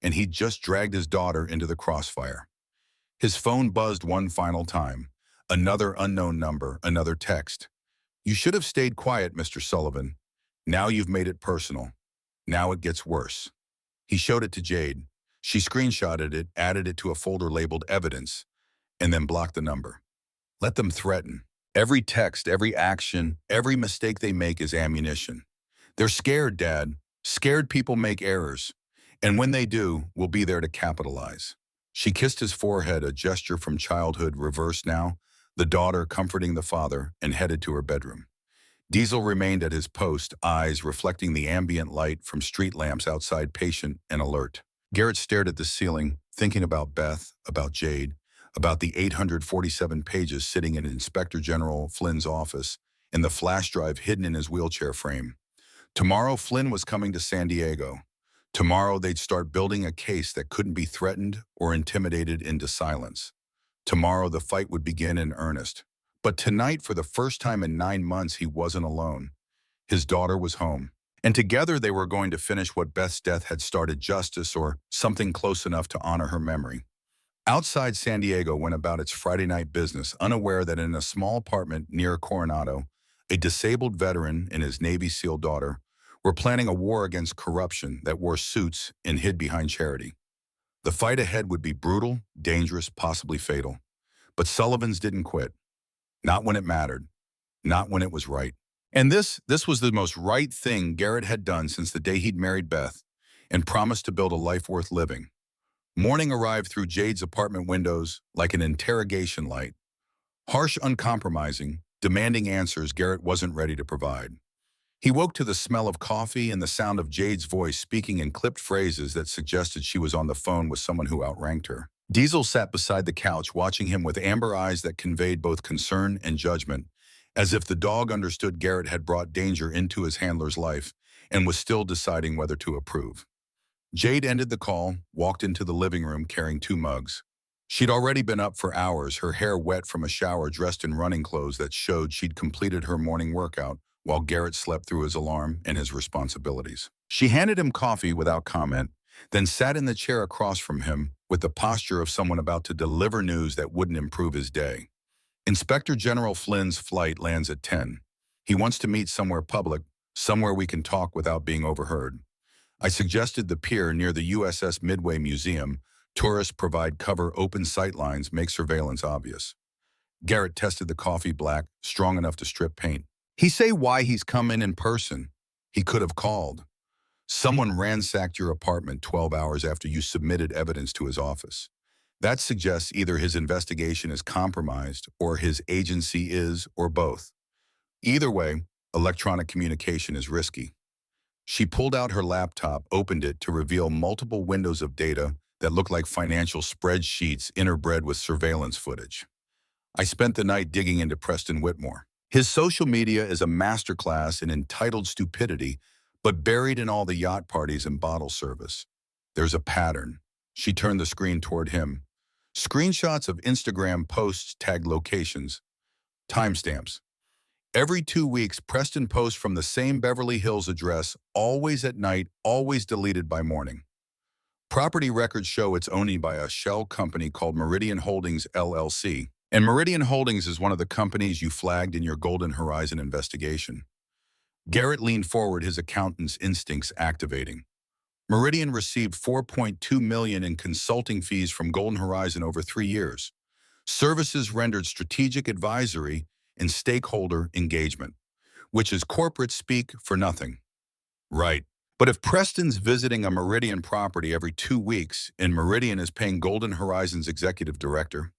And he'd just dragged his daughter into the crossfire. His phone buzzed one final time. Another unknown number, another text. You should have stayed quiet, Mr. Sullivan. Now you've made it personal. Now it gets worse. He showed it to Jade. She screenshotted it, added it to a folder labeled evidence, and then blocked the number. Let them threaten. Every text, every action, every mistake they make is ammunition. They're scared, Dad. Scared people make errors. And when they do, we'll be there to capitalize. She kissed his forehead, a gesture from childhood reversed now, the daughter comforting the father, and headed to her bedroom. Diesel remained at his post, eyes reflecting the ambient light from street lamps outside, patient and alert. Garrett stared at the ceiling, thinking about Beth, about Jade, about the 847 pages sitting in Inspector General Flynn's office, and the flash drive hidden in his wheelchair frame. Tomorrow, Flynn was coming to San Diego. Tomorrow, they'd start building a case that couldn't be threatened or intimidated into silence. Tomorrow, the fight would begin in earnest. But tonight, for the first time in 9 months, he wasn't alone. His daughter was home. And together, they were going to finish what Beth's death had started, justice or something close enough to honor her memory. Outside San Diego went about its Friday night business, unaware that in a small apartment near Coronado, a disabled veteran and his Navy SEAL daughter were planning a war against corruption that wore suits and hid behind charity. The fight ahead would be brutal, dangerous, possibly fatal. But Sullivan's didn't quit. Not when it mattered. Not when it was right. And this was the most right thing Garrett had done since the day he'd married Beth and promised to build a life worth living. Morning arrived through Jade's apartment windows like an interrogation light. Harsh, uncompromising, demanding answers Garrett wasn't ready to provide. He woke to the smell of coffee and the sound of Jade's voice speaking in clipped phrases that suggested she was on the phone with someone who outranked her. Diesel sat beside the couch, watching him with amber eyes that conveyed both concern and judgment, as if the dog understood Garrett had brought danger into his handler's life and was still deciding whether to approve. Jade ended the call, walked into the living room carrying 2 mugs. She'd already been up for hours, her hair wet from a shower, dressed in running clothes that showed she'd completed her morning workout while Garrett slept through his alarm and his responsibilities. She handed him coffee without comment, then sat in the chair across from him with the posture of someone about to deliver news that wouldn't improve his day. Inspector General Flynn's flight lands at 10. He wants to meet somewhere public, somewhere we can talk without being overheard. I suggested the pier near the USS Midway Museum. Tourists provide cover, open sightlines, make surveillance obvious. Garrett tested the coffee black, strong enough to strip paint. He say why he's come in person. He could have called. Someone ransacked your apartment 12 hours after you submitted evidence to his office. That suggests either his investigation is compromised or his agency is, or both. Either way, electronic communication is risky. She pulled out her laptop, opened it to reveal multiple windows of data that looked like financial spreadsheets interbred with surveillance footage. I spent the night digging into Preston Whitmore. His social media is a masterclass in entitled stupidity, but buried in all the yacht parties and bottle service. There's a pattern. She turned the screen toward him. Screenshots of Instagram posts tagged locations. Timestamps. Every 2 weeks, Preston posts from the same Beverly Hills address, always at night, always deleted by morning. Property records show it's owned by a shell company called Meridian Holdings, LLC. And Meridian Holdings is one of the companies you flagged in your Golden Horizon investigation. Garrett leaned forward, his accountant's instincts activating. Meridian received $4.2 million in consulting fees from Golden Horizon over 3 years. Services rendered strategic advisory and stakeholder engagement, which is corporate speak for nothing. Right. But if Preston's visiting a Meridian property every 2 weeks and Meridian is paying Golden Horizon's executive director,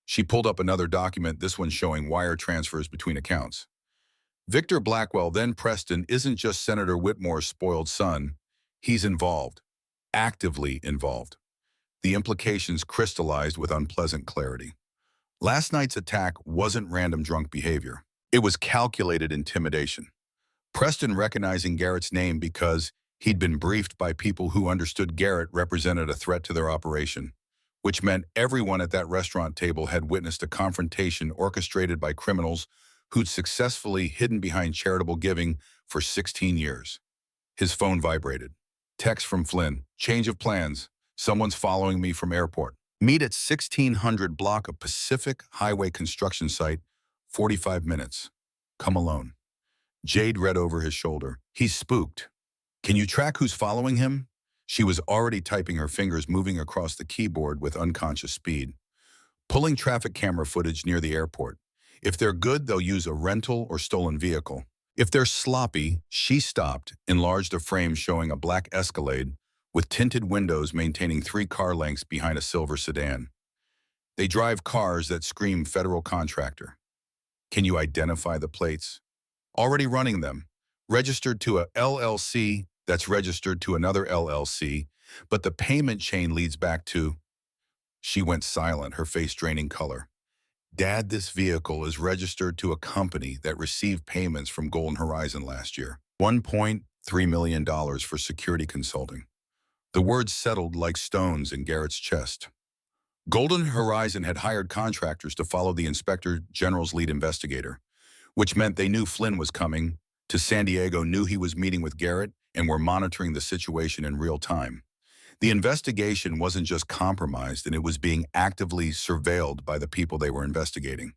she pulled up another document, this one showing wire transfers between accounts. Victor Blackwell, then Preston, isn't just Senator Whitmore's spoiled son. He's involved, actively involved. The implications crystallized with unpleasant clarity. Last night's attack wasn't random drunk behavior. It was calculated intimidation. Preston recognizing Garrett's name because he'd been briefed by people who understood Garrett represented a threat to their operation, which meant everyone at that restaurant table had witnessed a confrontation orchestrated by criminals who'd successfully hidden behind charitable giving for 16 years. His phone vibrated. Text from Flynn. Change of plans. Someone's following me from airport. Meet at 1600 block of Pacific Highway construction site, 45 minutes. Come alone. Jade read over his shoulder. He's spooked. Can you track who's following him? She was already typing, her fingers moving across the keyboard with unconscious speed. Pulling traffic camera footage near the airport. If they're good, they'll use a rental or stolen vehicle. If they're sloppy, she stopped, enlarged a frame showing a black Escalade with tinted windows maintaining 3 car lengths behind a silver sedan. They drive cars that scream federal contractor. Can you identify the plates? Already running them. Registered to a LLC that's registered to another LLC, but the payment chain leads back to... She went silent, her face draining color. Dad, this vehicle is registered to a company that received payments from Golden Horizon last year. $1.3 million for security consulting. The words settled like stones in Garrett's chest. Golden Horizon had hired contractors to follow the Inspector General's lead investigator, which meant they knew Flynn was coming to San Diego, knew he was meeting with Garrett, and were monitoring the situation in real time. The investigation wasn't just compromised, and it was being actively surveilled by the people they were investigating.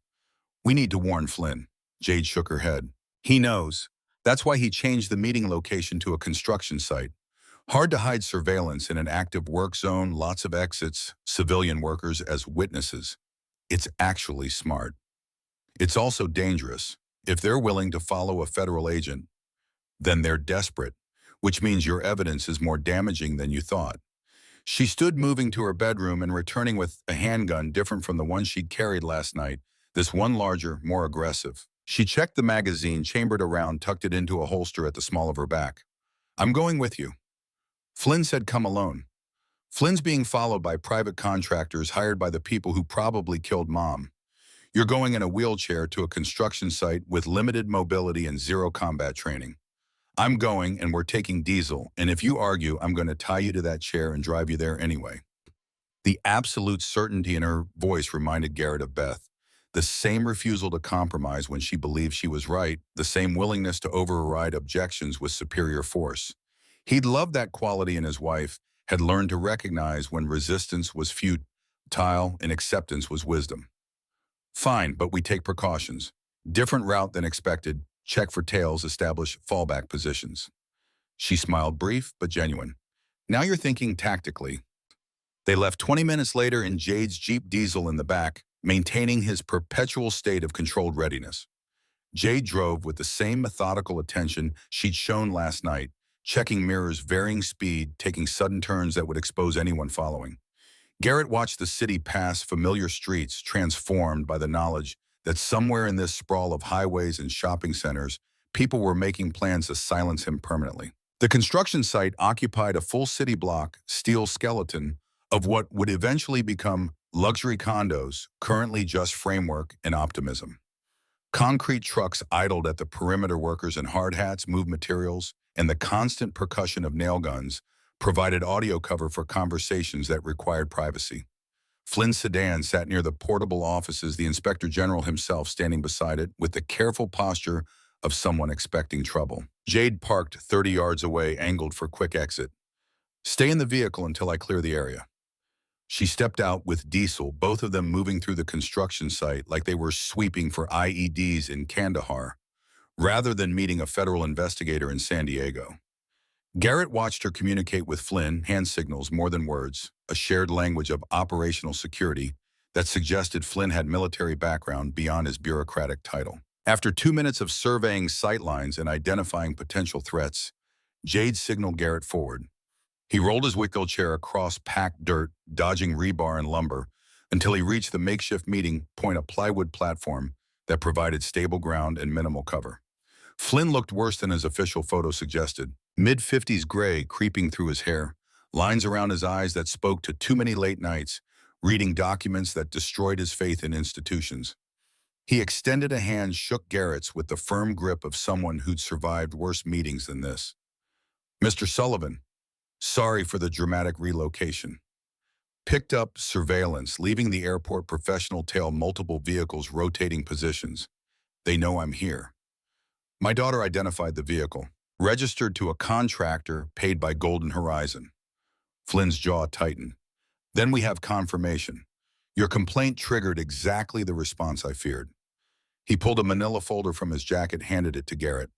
We need to warn Flynn. Jade shook her head. He knows. That's why he changed the meeting location to a construction site. Hard to hide surveillance in an active work zone, lots of exits, civilian workers as witnesses. It's actually smart. It's also dangerous. If they're willing to follow a federal agent, then they're desperate, which means your evidence is more damaging than you thought. She stood moving to her bedroom and returning with a handgun different from the one she'd carried last night, this one larger, more aggressive. She checked the magazine, chambered around, tucked it into a holster at the small of her back. I'm going with you. Flynn said, come alone. Flynn's being followed by private contractors hired by the people who probably killed Mom. You're going in a wheelchair to a construction site with limited mobility and zero combat training. I'm going, and we're taking diesel, and if you argue, I'm going to tie you to that chair and drive you there anyway. The absolute certainty in her voice reminded Garrett of Beth. The same refusal to compromise when she believed she was right, the same willingness to override objections with superior force. He'd loved that quality in his wife, had learned to recognize when resistance was futile and acceptance was wisdom. Fine, but we take precautions. Different route than expected. Check for tails, establish fallback positions. She smiled, brief but genuine. Now you're thinking tactically. They left 20 minutes later in Jade's Jeep Diesel in the back, maintaining his perpetual state of controlled readiness. Jade drove with the same methodical attention she'd shown last night, checking mirrors, varying speed, taking sudden turns that would expose anyone following. Garrett watched the city pass familiar streets, transformed by the knowledge that somewhere in this sprawl of highways and shopping centers, people were making plans to silence him permanently. The construction site occupied a full city block, steel skeleton, of what would eventually become luxury condos, currently just framework and optimism. Concrete trucks idled at the perimeter, workers in hard hats moved materials, and the constant percussion of nail guns provided audio cover for conversations that required privacy. Flynn's sedan sat near the portable offices, the inspector general himself standing beside it with the careful posture of someone expecting trouble. Jade parked 30 yards away, angled for quick exit. Stay in the vehicle until I clear the area. She stepped out with Diesel, both of them moving through the construction site like they were sweeping for IEDs in Kandahar, rather than meeting a federal investigator in San Diego. Garrett watched her communicate with Flynn, hand signals more than words, a shared language of operational security that suggested Flynn had military background beyond his bureaucratic title. After 2 minutes of surveying sightlines and identifying potential threats, Jade signaled Garrett forward. He rolled his wheelchair across packed dirt, dodging rebar and lumber, until he reached the makeshift meeting point, a plywood platform that provided stable ground and minimal cover. Flynn looked worse than his official photo suggested. Mid-50s gray creeping through his hair, lines around his eyes that spoke to too many late nights, reading documents that destroyed his faith in institutions. He extended a hand, shook Garrett's with the firm grip of someone who'd survived worse meetings than this. Mr. Sullivan, sorry for the dramatic relocation. Picked up surveillance, leaving the airport, professional tail, multiple vehicles rotating positions. They know I'm here. My daughter identified the vehicle. Registered to a contractor paid by Golden Horizon. Flynn's jaw tightened. Then we have confirmation. Your complaint triggered exactly the response I feared. He pulled a manila folder from his jacket, handed it to Garrett.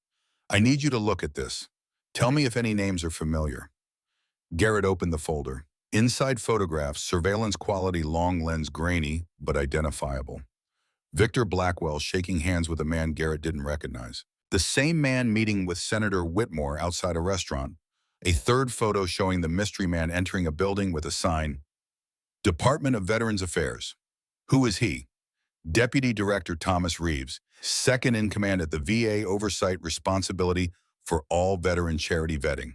I need you to look at this. Tell me if any names are familiar. Garrett opened the folder. Inside photographs, surveillance quality, long lens, grainy, but identifiable. Victor Blackwell shaking hands with a man Garrett didn't recognize. The same man meeting with Senator Whitmore outside a restaurant. A third photo showing the mystery man entering a building with a sign, Department of Veterans Affairs. Who is he? Deputy Director Thomas Reeves, second in command at the VA, oversight responsibility for all veteran charity vetting.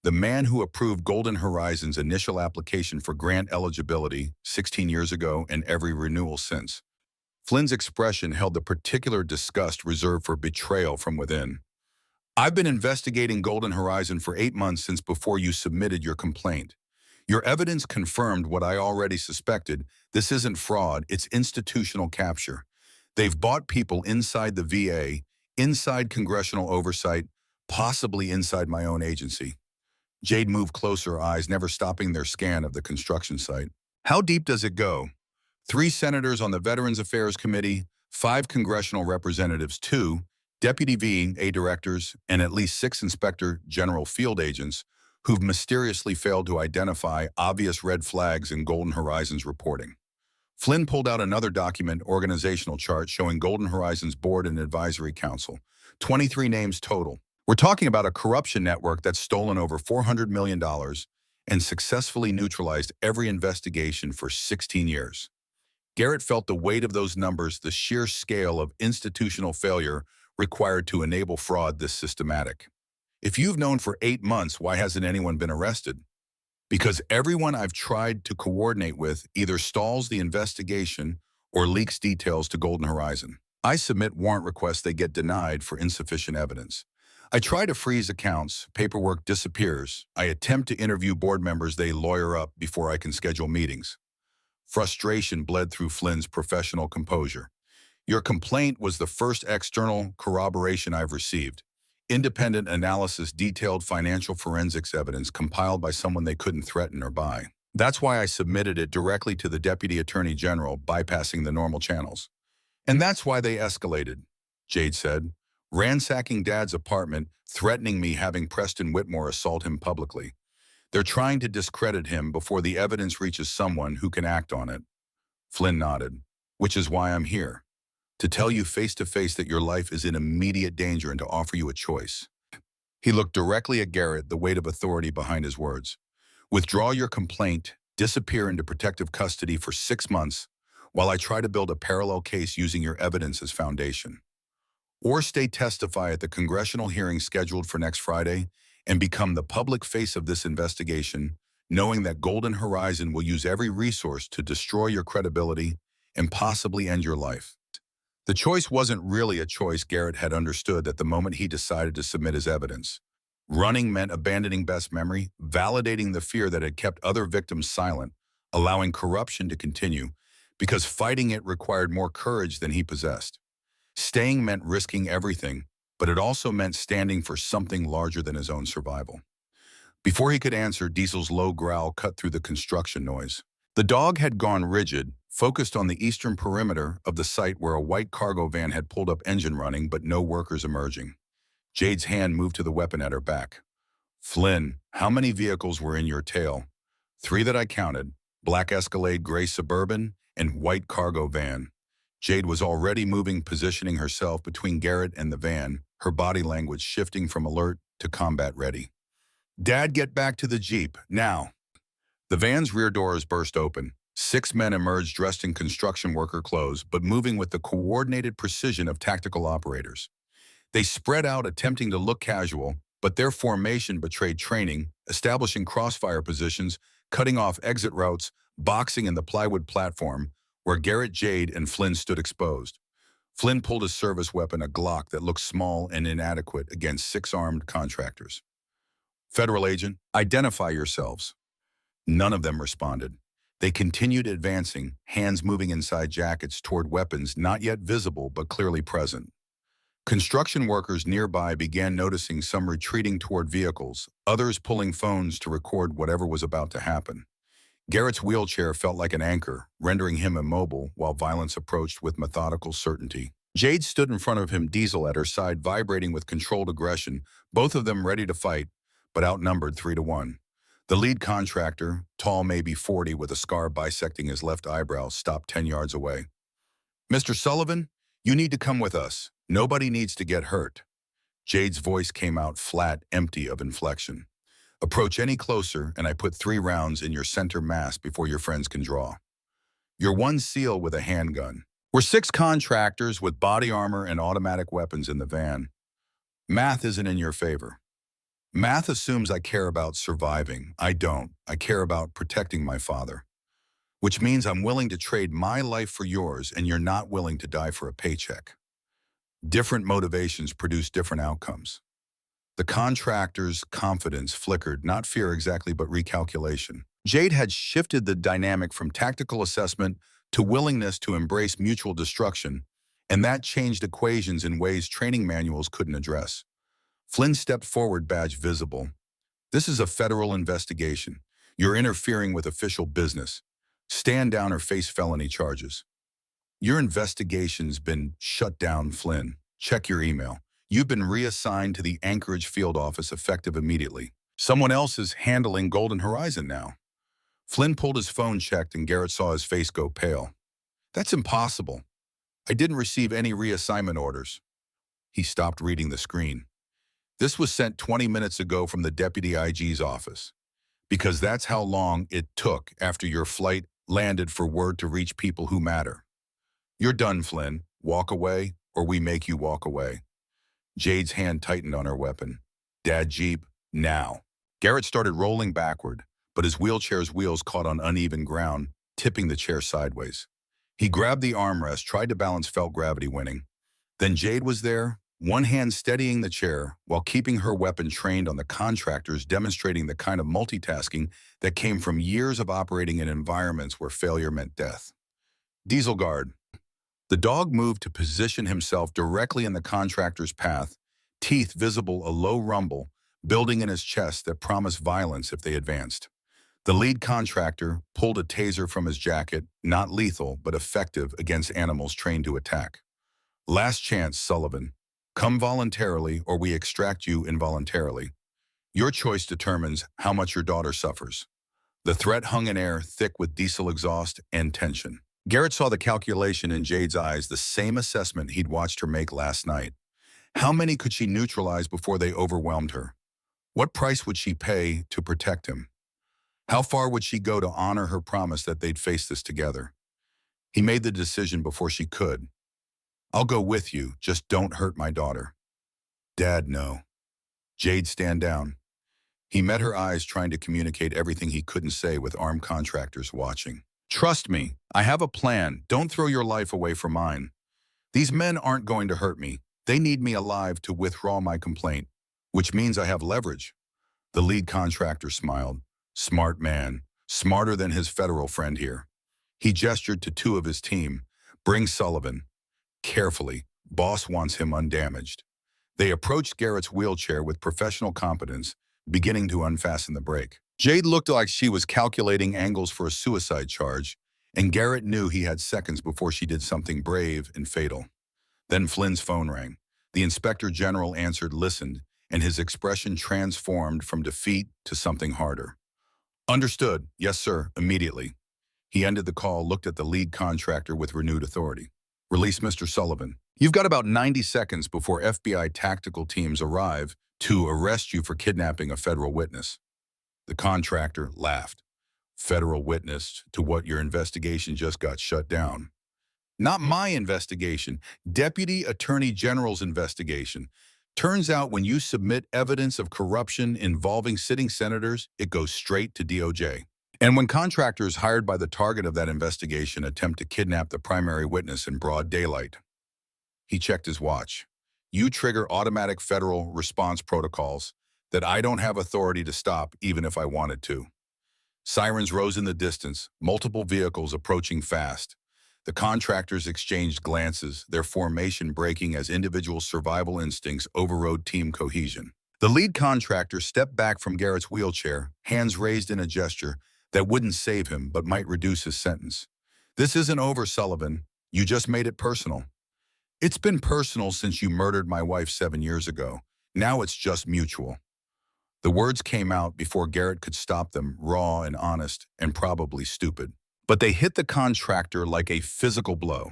The man who approved Golden Horizon's initial application for grant eligibility 16 years ago and every renewal since. Flynn's expression held the particular disgust reserved for betrayal from within. I've been investigating Golden Horizon for 8 months since before you submitted your complaint. Your evidence confirmed what I already suspected. This isn't fraud, it's institutional capture. They've bought people inside the VA, inside congressional oversight, possibly inside my own agency. Jade moved closer, eyes never stopping their scan of the construction site. How deep does it go? 3 senators on the Veterans Affairs Committee, 5 congressional representatives, 2 deputy VA directors, and at least 6 inspector general field agents who've mysteriously failed to identify obvious red flags in Golden Horizon's reporting. Flynn pulled out another document organizational chart showing Golden Horizon's board and advisory council. 23 names total. We're talking about a corruption network that's stolen over $400 million and successfully neutralized every investigation for 16 years. Garrett felt the weight of those numbers, the sheer scale of institutional failure required to enable fraud this systematic. If you've known for 8 months, why hasn't anyone been arrested? Because everyone I've tried to coordinate with either stalls the investigation or leaks details to Golden Horizon. I submit warrant requests, they get denied for insufficient evidence. I try to freeze accounts, paperwork disappears. I attempt to interview board members, they lawyer up before I can schedule meetings. Frustration bled through Flynn's professional composure. Your complaint was the first external corroboration I've received. Independent analysis, detailed financial forensics evidence compiled by someone they couldn't threaten or buy. That's why I submitted it directly to the Deputy Attorney General, bypassing the normal channels. And that's why they escalated, Jade said, ransacking Dad's apartment, threatening me, having Preston Whitmore assault him publicly. They're trying to discredit him before the evidence reaches someone who can act on it. Flynn nodded. Which is why I'm here. To tell you face to face that your life is in immediate danger and to offer you a choice. He looked directly at Garrett, the weight of authority behind his words. Withdraw your complaint, disappear into protective custody for 6 months while I try to build a parallel case using your evidence as foundation. Or stay testify at the congressional hearing scheduled for next Friday and become the public face of this investigation, knowing that Golden Horizon will use every resource to destroy your credibility and possibly end your life. The choice wasn't really a choice. Garrett had understood at the moment he decided to submit his evidence. Running meant abandoning Beth's memory, validating the fear that had kept other victims silent, allowing corruption to continue, because fighting it required more courage than he possessed. Staying meant risking everything, but it also meant standing for something larger than his own survival. Before he could answer, Diesel's low growl cut through the construction noise. The dog had gone rigid, focused on the eastern perimeter of the site where a white cargo van had pulled up, engine running, but no workers emerging. Jade's hand moved to the weapon at her back. Flynn, how many vehicles were in your tail? 3 that I counted, black Escalade, gray Suburban, and white cargo van. Jade was already moving, positioning herself between Garrett and the van, her body language shifting from alert to combat ready. Dad, get back to the Jeep, now. The van's rear doors burst open. 6 men emerged dressed in construction worker clothes, but moving with the coordinated precision of tactical operators. They spread out, attempting to look casual, but their formation betrayed training, establishing crossfire positions, cutting off exit routes, boxing in the plywood platform, where Garrett, Jade, and Flynn stood exposed. Flynn pulled his service weapon, a Glock that looked small and inadequate against 6 armed contractors. Federal agent, identify yourselves. None of them responded. They continued advancing, hands moving inside jackets toward weapons not yet visible but clearly present. Construction workers nearby began noticing some retreating toward vehicles, others pulling phones to record whatever was about to happen. Garrett's wheelchair felt like an anchor, rendering him immobile while violence approached with methodical certainty. Jade stood in front of him, Diesel at her side, vibrating with controlled aggression, both of them ready to fight, but outnumbered 3-1. The lead contractor, tall maybe 40 with a scar bisecting his left eyebrow, stopped 10 yards away. Mr. Sullivan, you need to come with us. Nobody needs to get hurt. Jade's voice came out flat, empty of inflection. Approach any closer, and I put 3 rounds in your center mass before your friends can draw. You're one SEAL with a handgun. We're 6 contractors with body armor and automatic weapons in the van. Math isn't in your favor. Math assumes I care about surviving. I don't. I care about protecting my father. Which means I'm willing to trade my life for yours, and you're not willing to die for a paycheck. Different motivations produce different outcomes. The contractor's confidence flickered, not fear exactly, but recalculation. Jade had shifted the dynamic from tactical assessment to willingness to embrace mutual destruction, and that changed equations in ways training manuals couldn't address. Flynn stepped forward, badge visible. This is a federal investigation. You're interfering with official business. Stand down or face felony charges. Your investigation's been shut down, Flynn. Check your email. You've been reassigned to the Anchorage field office effective immediately. Someone else is handling Golden Horizon now. Flynn pulled his phone, checked, and Garrett saw his face go pale. That's impossible. I didn't receive any reassignment orders. He stopped reading the screen. This was sent 20 minutes ago from the Deputy IG's office, because that's how long it took after your flight landed for word to reach people who matter. You're done, Flynn. Walk away, or we make you walk away. Jade's hand tightened on her weapon. Dad, Jeep, now. Garrett started rolling backward, but his wheelchair's wheels caught on uneven ground, tipping the chair sideways. He grabbed the armrest, tried to balance, felt gravity winning. Then Jade was there, one hand steadying the chair while keeping her weapon trained on the contractors, demonstrating the kind of multitasking that came from years of operating in environments where failure meant death. Diesel guard. The dog moved to position himself directly in the contractor's path, teeth visible, a low rumble building in his chest that promised violence if they advanced. The lead contractor pulled a taser from his jacket, not lethal but effective against animals trained to attack. Last chance, Sullivan. Come voluntarily or we extract you involuntarily. Your choice determines how much your daughter suffers. The threat hung in air, thick with diesel exhaust and tension. Garrett saw the calculation in Jade's eyes, the same assessment he'd watched her make last night. How many could she neutralize before they overwhelmed her? What price would she pay to protect him? How far would she go to honor her promise that they'd face this together? He made the decision before she could. I'll go with you, just don't hurt my daughter. Dad, no. Jade, stand down. He met her eyes, trying to communicate everything he couldn't say with armed contractors watching. Trust me, I have a plan. Don't throw your life away for mine. These men aren't going to hurt me. They need me alive to withdraw my complaint, which means I have leverage. The lead contractor smiled. Smart man, smarter than his federal friend here. He gestured to two of his team. Bring Sullivan. Carefully, boss wants him undamaged. They approached Garrett's wheelchair with professional competence, beginning to unfasten the brake. Jade looked like she was calculating angles for a suicide charge, and Garrett knew he had seconds before she did something brave and fatal. Then Flynn's phone rang. The inspector general answered, listened, and his expression transformed from defeat to something harder. Understood. Yes, sir. Immediately. He ended the call, looked at the lead contractor with renewed authority. Release Mr. Sullivan. You've got about 90 seconds before FBI tactical teams arrive to arrest you for kidnapping a federal witness. The contractor laughed. Federal witness to what? Your investigation just got shut down. Not my investigation. Deputy Attorney General's investigation. Turns out when you submit evidence of corruption involving sitting senators, it goes straight to DOJ. And when contractors hired by the target of that investigation attempt to kidnap the primary witness in broad daylight. He checked his watch. You trigger automatic federal response protocols that I don't have authority to stop even if I wanted to. Sirens rose in the distance, multiple vehicles approaching fast. The contractors exchanged glances, their formation breaking as individual survival instincts overrode team cohesion. The lead contractor stepped back from Garrett's wheelchair, hands raised in a gesture that wouldn't save him but might reduce his sentence. This isn't over, Sullivan. You just made it personal. It's been personal since you murdered my wife 7 years ago. Now it's just mutual. The words came out before Garrett could stop them, raw and honest and probably stupid. But they hit the contractor like a physical blow.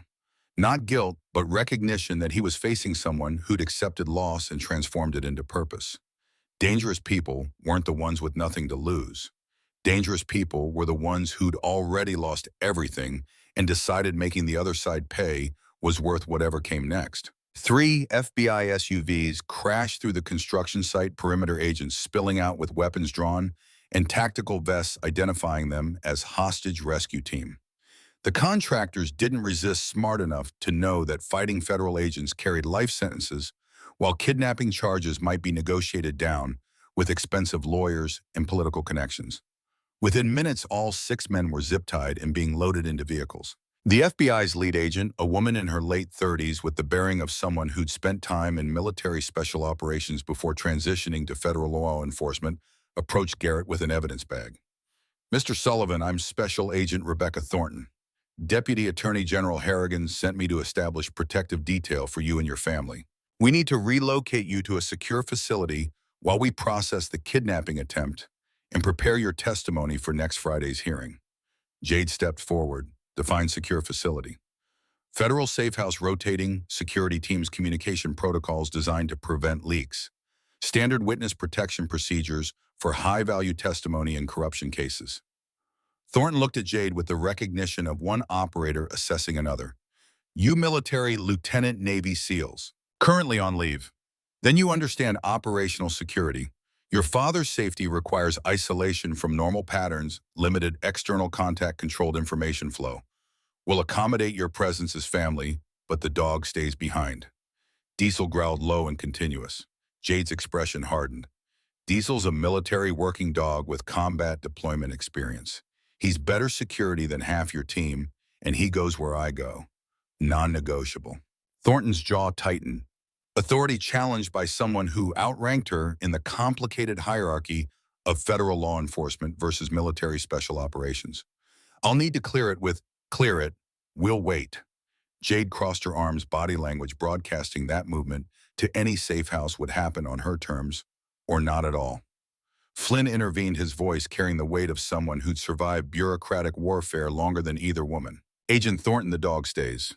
Not guilt, but recognition that he was facing someone who'd accepted loss and transformed it into purpose. Dangerous people weren't the ones with nothing to lose. Dangerous people were the ones who'd already lost everything and decided making the other side pay was worth whatever came next. 3 FBI SUVs crashed through the construction site, perimeter agents spilling out with weapons drawn, and tactical vests identifying them as hostage rescue team. The contractors didn't resist smart enough to know that fighting federal agents carried life sentences, while kidnapping charges might be negotiated down with expensive lawyers and political connections. Within minutes, all 6 men were zip-tied and being loaded into vehicles. The FBI's lead agent, a woman in her late 30s with the bearing of someone who'd spent time in military special operations before transitioning to federal law enforcement, approached Garrett with an evidence bag. "Mr. Sullivan, I'm Special Agent Rebecca Thornton. Deputy Attorney General Harrigan sent me to establish protective detail for you and your family. We need to relocate you to a secure facility while we process the kidnapping attempt and prepare your testimony for next Friday's hearing." Jade stepped forward, defined secure facility. Federal Safe House rotating security teams communication protocols designed to prevent leaks. Standard witness protection procedures for high-value testimony in corruption cases. Thornton looked at Jade with the recognition of one operator assessing another. "You military Lieutenant Navy SEALs, currently on leave. Then you understand operational security. Your father's safety requires isolation from normal patterns, limited external contact, controlled information flow. We'll accommodate your presence as family, but the dog stays behind." Diesel growled low and continuous. Jade's expression hardened. "Diesel's a military working dog with combat deployment experience. He's better security than half your team, and he goes where I go. Non-negotiable." Thornton's jaw tightened. Authority challenged by someone who outranked her in the complicated hierarchy of federal law enforcement versus military special operations. "I'll need to clear it with, 'Clear it. We'll wait.'" Jade crossed her arms, body language broadcasting that movement to any safe house would happen on her terms, or not at all. Flynn intervened, his voice carrying the weight of someone who'd survived bureaucratic warfare longer than either woman. "Agent Thornton, the dog stays.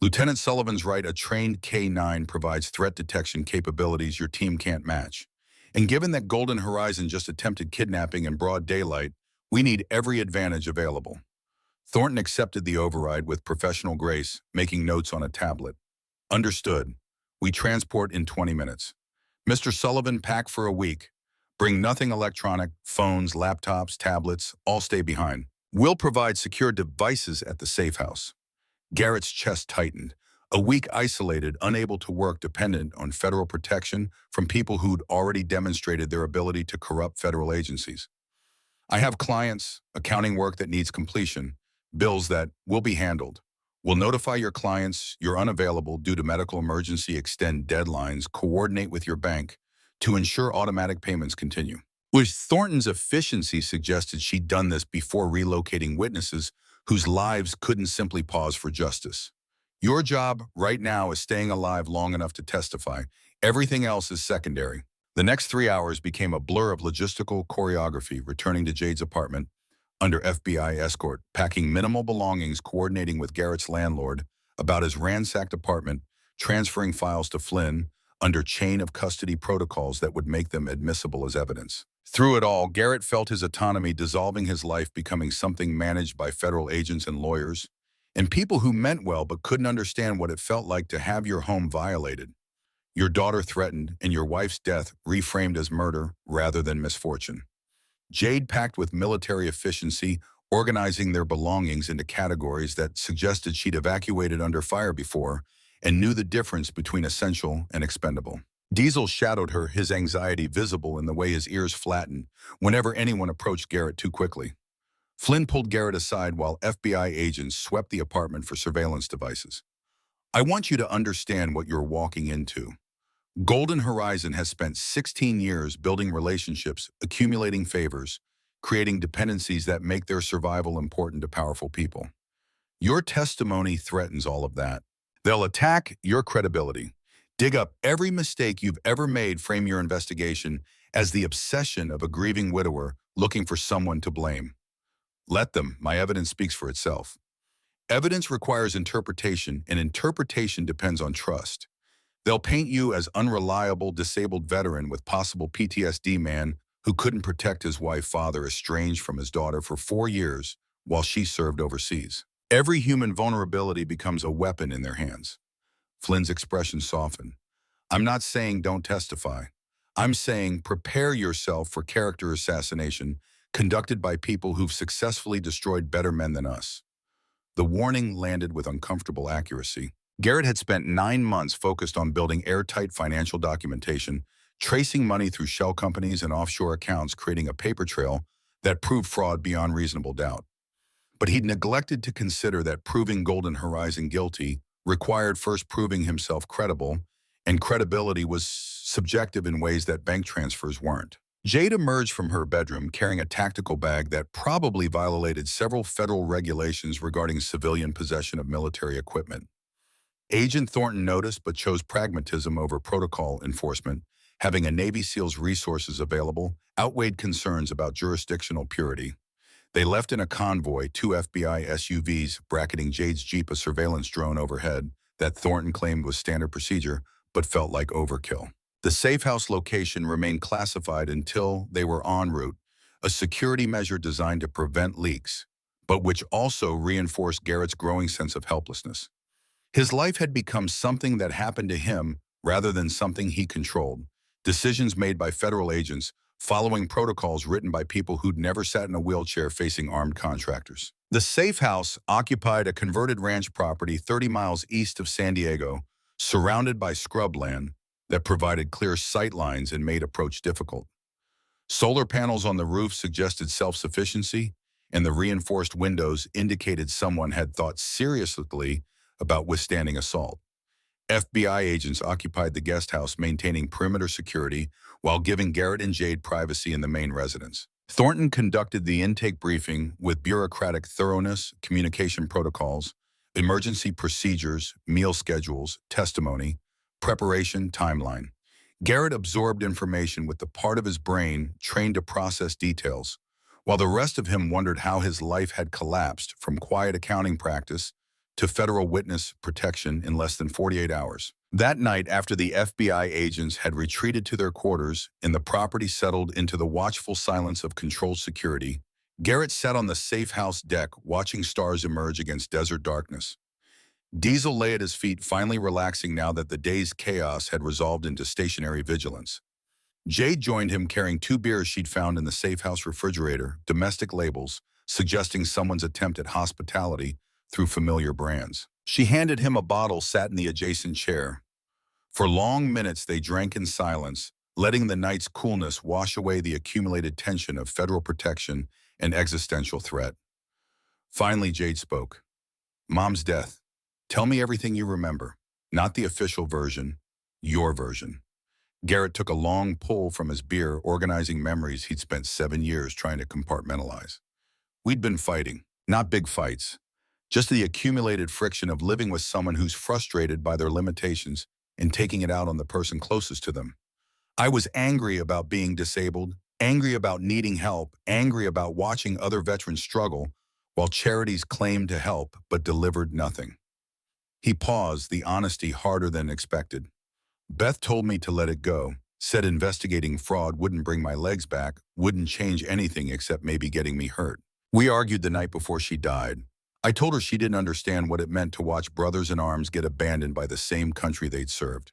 Lieutenant Sullivan's right, a trained K-9 provides threat detection capabilities your team can't match. And given that Golden Horizon just attempted kidnapping in broad daylight, we need every advantage available." Thornton accepted the override with professional grace, making notes on a tablet. "Understood. We transport in 20 minutes. Mr. Sullivan, pack for a week. Bring nothing electronic, phones, laptops, tablets, all stay behind. We'll provide secure devices at the safe house." Garrett's chest tightened. A week isolated, unable to work, dependent on federal protection from people who'd already demonstrated their ability to corrupt federal agencies. "I have clients, accounting work that needs completion, bills that will be handled. We'll notify your clients you're unavailable due to medical emergency, extend deadlines, coordinate with your bank to ensure automatic payments continue." With Thornton's efficiency suggested she'd done this before relocating witnesses whose lives couldn't simply pause for justice. "Your job right now is staying alive long enough to testify. Everything else is secondary." The next 3 hours became a blur of logistical choreography, returning to Jade's apartment under FBI escort, packing minimal belongings, coordinating with Garrett's landlord about his ransacked apartment, transferring files to Flynn under chain of custody protocols that would make them admissible as evidence. Through it all, Garrett felt his autonomy dissolving, his life becoming something managed by federal agents and lawyers, and people who meant well but couldn't understand what it felt like to have your home violated, your daughter threatened, and your wife's death reframed as murder rather than misfortune. Jade packed with military efficiency, organizing their belongings into categories that suggested she'd evacuated under fire before and knew the difference between essential and expendable. Diesel shadowed her, his anxiety visible in the way his ears flattened whenever anyone approached Garrett too quickly. Flynn pulled Garrett aside while FBI agents swept the apartment for surveillance devices. "I want you to understand what you're walking into. Golden Horizon has spent 16 years building relationships, accumulating favors, creating dependencies that make their survival important to powerful people. Your testimony threatens all of that. They'll attack your credibility, dig up every mistake you've ever made, frame your investigation as the obsession of a grieving widower looking for someone to blame. Let them. My evidence speaks for itself. Evidence requires interpretation, and interpretation depends on trust. They'll paint you as unreliable, disabled veteran with possible PTSD man who couldn't protect his wife, father, estranged from his daughter for 4 years while she served overseas. Every human vulnerability becomes a weapon in their hands." Flynn's expression softened. "I'm not saying don't testify. I'm saying prepare yourself for character assassination conducted by people who've successfully destroyed better men than us." The warning landed with uncomfortable accuracy. Garrett had spent 9 months focused on building airtight financial documentation, tracing money through shell companies and offshore accounts, creating a paper trail that proved fraud beyond reasonable doubt. But he'd neglected to consider that proving Golden Horizon guilty required first proving himself credible, and credibility was subjective in ways that bank transfers weren't. Jade emerged from her bedroom carrying a tactical bag that probably violated several federal regulations regarding civilian possession of military equipment. Agent Thornton noticed but chose pragmatism over protocol enforcement. Having a Navy SEAL's resources available outweighed concerns about jurisdictional purity. They left in a convoy, two FBI SUVs bracketing Jade's Jeep, a surveillance drone overhead that Thornton claimed was standard procedure but felt like overkill. The safe house location remained classified until they were en route, a security measure designed to prevent leaks, but which also reinforced Garrett's growing sense of helplessness. His life had become something that happened to him rather than something he controlled. Decisions made by federal agents, following protocols written by people who'd never sat in a wheelchair facing armed contractors. The safe house occupied a converted ranch property 30 miles east of San Diego, surrounded by scrubland that provided clear sight lines and made approach difficult. Solar panels on the roof suggested self-sufficiency, and the reinforced windows indicated someone had thought seriously about withstanding assault. FBI agents occupied the guest house, maintaining perimeter security while giving Garrett and Jade privacy in the main residence. Thornton conducted the intake briefing with bureaucratic thoroughness, communication protocols, emergency procedures, meal schedules, testimony, preparation, timeline. Garrett absorbed information with the part of his brain trained to process details, while the rest of him wondered how his life had collapsed from quiet accounting practice to federal witness protection in less than 48 hours. That night, after the FBI agents had retreated to their quarters and the property settled into the watchful silence of controlled security, Garrett sat on the safe house deck watching stars emerge against desert darkness. Diesel lay at his feet, finally relaxing now that the day's chaos had resolved into stationary vigilance. Jade joined him carrying two beers she'd found in the safe house refrigerator, domestic labels, suggesting someone's attempt at hospitality through familiar brands. She handed him a bottle, sat in the adjacent chair. For long minutes they drank in silence, letting the night's coolness wash away the accumulated tension of federal protection and existential threat. Finally, Jade spoke. "Mom's death. Tell me everything you remember. Not the official version, your version." Garrett took a long pull from his beer, organizing memories he'd spent 7 years trying to compartmentalize. We'd been fighting, not big fights, just the accumulated friction of living with someone who's frustrated by their limitations and taking it out on the person closest to them. I was angry about being disabled, angry about needing help, angry about watching other veterans struggle while charities claimed to help but delivered nothing. He paused, the honesty harder than expected. Beth told me to let it go, said investigating fraud wouldn't bring my legs back, wouldn't change anything except maybe getting me hurt. We argued the night before she died. I told her she didn't understand what it meant to watch brothers in arms get abandoned by the same country they'd served.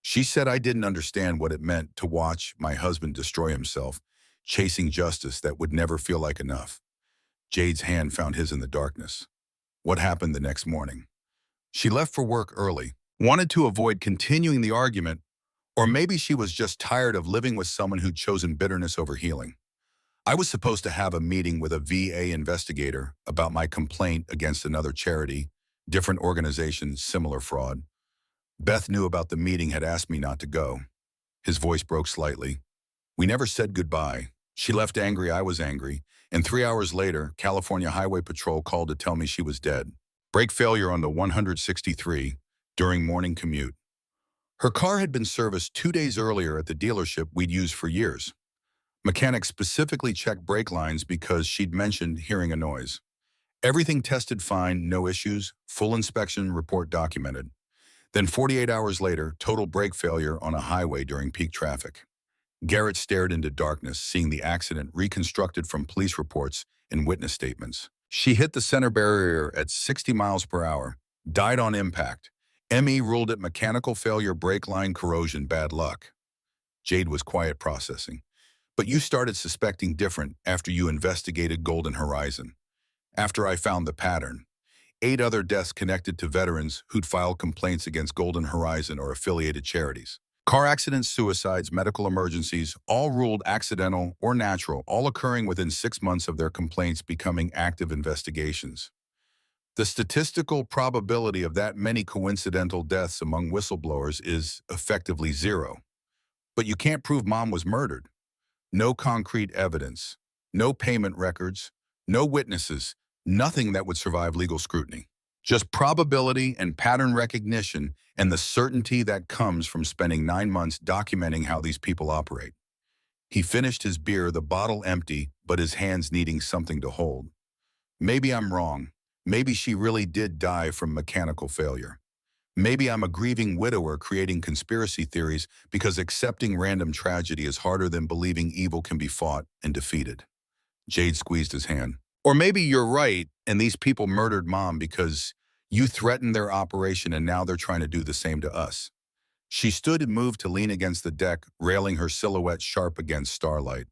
She said I didn't understand what it meant to watch my husband destroy himself, chasing justice that would never feel like enough. Jade's hand found his in the darkness. What happened the next morning? She left for work early, wanted to avoid continuing the argument, or maybe she was just tired of living with someone who'd chosen bitterness over healing. I was supposed to have a meeting with a VA investigator about my complaint against another charity, different organization, similar fraud. Beth knew about the meeting, had asked me not to go. His voice broke slightly. We never said goodbye. She left angry, I was angry, and 3 hours later, California Highway Patrol called to tell me she was dead. Brake failure on the 163 during morning commute. Her car had been serviced 2 days earlier at the dealership we'd used for years. Mechanics specifically checked brake lines because she'd mentioned hearing a noise. Everything tested fine, no issues, full inspection report documented. Then 48 hours later, total brake failure on a highway during peak traffic. Garrett stared into darkness, seeing the accident reconstructed from police reports and witness statements. She hit the center barrier at 60 miles per hour, died on impact. ME ruled it mechanical failure, brake line corrosion, bad luck. Jade was quiet, processing. But you started suspecting different after you investigated Golden Horizon. After I found the pattern. 8 other deaths connected to veterans who'd filed complaints against Golden Horizon or affiliated charities. Car accidents, suicides, medical emergencies, all ruled accidental or natural, all occurring within 6 months of their complaints becoming active investigations. The statistical probability of that many coincidental deaths among whistleblowers is effectively zero. But you can't prove Mom was murdered. No concrete evidence, no payment records, no witnesses, nothing that would survive legal scrutiny. Just probability and pattern recognition and the certainty that comes from spending 9 months documenting how these people operate. He finished his beer, the bottle empty, but his hands needing something to hold. Maybe I'm wrong. Maybe she really did die from mechanical failure. Maybe I'm a grieving widower creating conspiracy theories because accepting random tragedy is harder than believing evil can be fought and defeated. Jade squeezed his hand. Or maybe you're right, and these people murdered Mom because you threatened their operation and now they're trying to do the same to us. She stood and moved to lean against the deck, railing her silhouette sharp against starlight.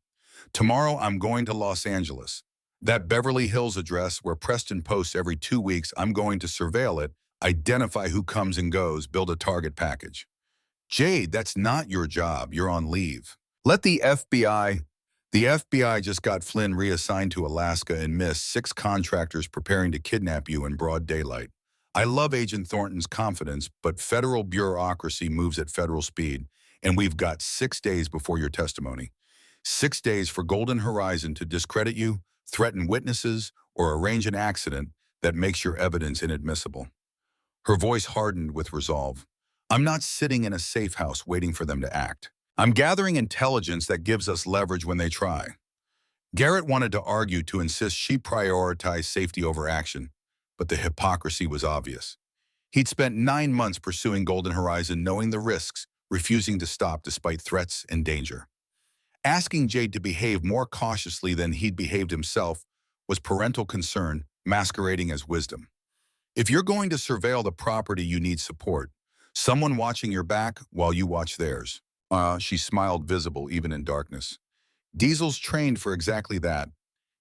Tomorrow I'm going to Los Angeles. That Beverly Hills address where Preston posts every 2 weeks, I'm going to surveil it, identify who comes and goes, build a target package. Jade, that's not your job. You're on leave. Let the FBI. The FBI just got Flynn reassigned to Alaska and missed 6 contractors preparing to kidnap you in broad daylight. I love Agent Thornton's confidence, but federal bureaucracy moves at federal speed, and we've got 6 days before your testimony. 6 days for Golden Horizon to discredit you, threaten witnesses, or arrange an accident that makes your evidence inadmissible. Her voice hardened with resolve. I'm not sitting in a safe house waiting for them to act. I'm gathering intelligence that gives us leverage when they try. Garrett wanted to argue to insist she prioritize safety over action, but the hypocrisy was obvious. He'd spent 9 months pursuing Golden Horizon, knowing the risks, refusing to stop despite threats and danger. Asking Jade to behave more cautiously than he'd behaved himself was parental concern masquerading as wisdom. If you're going to surveil the property, you need support. Someone watching your back while you watch theirs. She smiled, visible even in darkness. Diesel's trained for exactly that,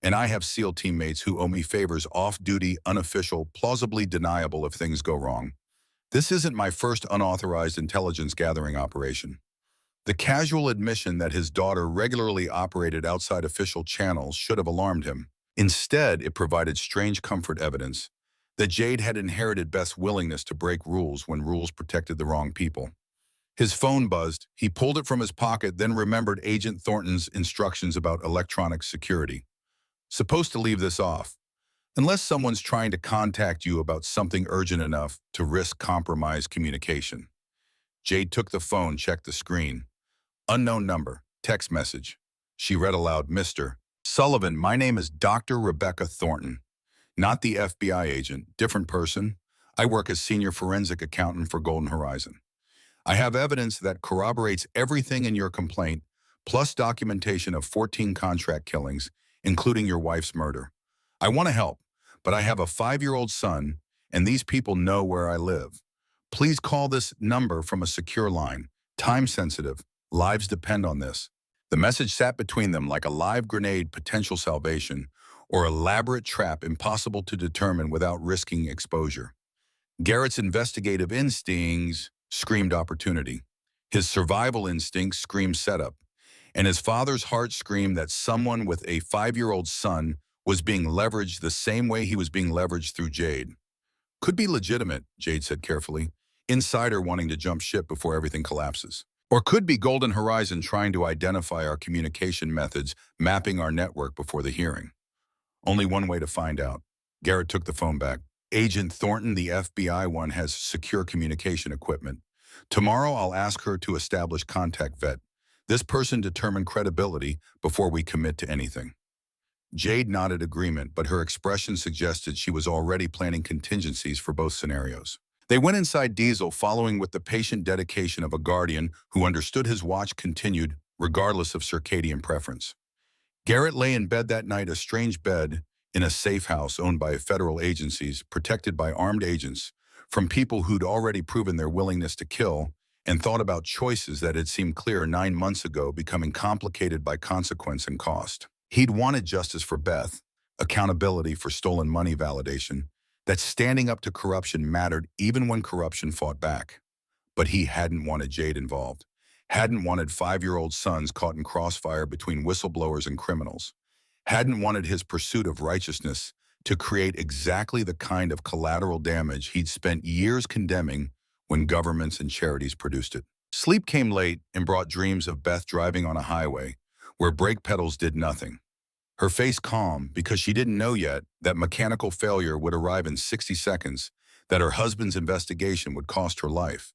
and I have SEAL teammates who owe me favors off-duty, unofficial, plausibly deniable if things go wrong. This isn't my first unauthorized intelligence gathering operation. The casual admission that his daughter regularly operated outside official channels should have alarmed him. Instead, it provided strange comfort evidence that Jade had inherited Beth's willingness to break rules when rules protected the wrong people. His phone buzzed. He pulled it from his pocket, then remembered Agent Thornton's instructions about electronic security. Supposed to leave this off, unless someone's trying to contact you about something urgent enough to risk compromised communication. Jade took the phone, checked the screen. Unknown number, text message. She read aloud, Mr. Sullivan, my name is Dr. Rebecca Thornton. Not the FBI agent, different person. I work as senior forensic accountant for Golden Horizon. I have evidence that corroborates everything in your complaint, plus documentation of 14 contract killings, including your wife's murder. I want to help, but I have a 5-year-old son, and these people know where I live. Please call this number from a secure line. Time sensitive. Lives depend on this. The message sat between them like a live grenade, potential salvation, or elaborate trap impossible to determine without risking exposure. Garrett's investigative instincts screamed opportunity. His survival instincts screamed setup. And his father's heart screamed that someone with a 5-year-old son was being leveraged the same way he was being leveraged through Jade. Could be legitimate, Jade said carefully. Insider wanting to jump ship before everything collapses. Or could be Golden Horizon trying to identify our communication methods, mapping our network before the hearing. Only one way to find out. Garrett took the phone back. Agent Thornton, the FBI one, has secure communication equipment. Tomorrow I'll ask her to establish contact vet. This person determine credibility before we commit to anything. Jade nodded agreement, but her expression suggested she was already planning contingencies for both scenarios. They went inside Diesel, following with the patient dedication of a guardian who understood his watch continued, regardless of circadian preference. Garrett lay in bed that night, a strange bed, in a safe house owned by federal agencies, protected by armed agents, from people who'd already proven their willingness to kill, and thought about choices that had seemed clear 9 months ago becoming complicated by consequence and cost. He'd wanted justice for Beth, accountability for stolen money validation, that standing up to corruption mattered even when corruption fought back. But he hadn't wanted Jade involved, hadn't wanted 5-year-old sons caught in crossfire between whistleblowers and criminals, hadn't wanted his pursuit of righteousness to create exactly the kind of collateral damage he'd spent years condemning when governments and charities produced it. Sleep came late and brought dreams of Beth driving on a highway, where brake pedals did nothing. Her face calm because she didn't know yet that mechanical failure would arrive in 60 seconds, that her husband's investigation would cost her life,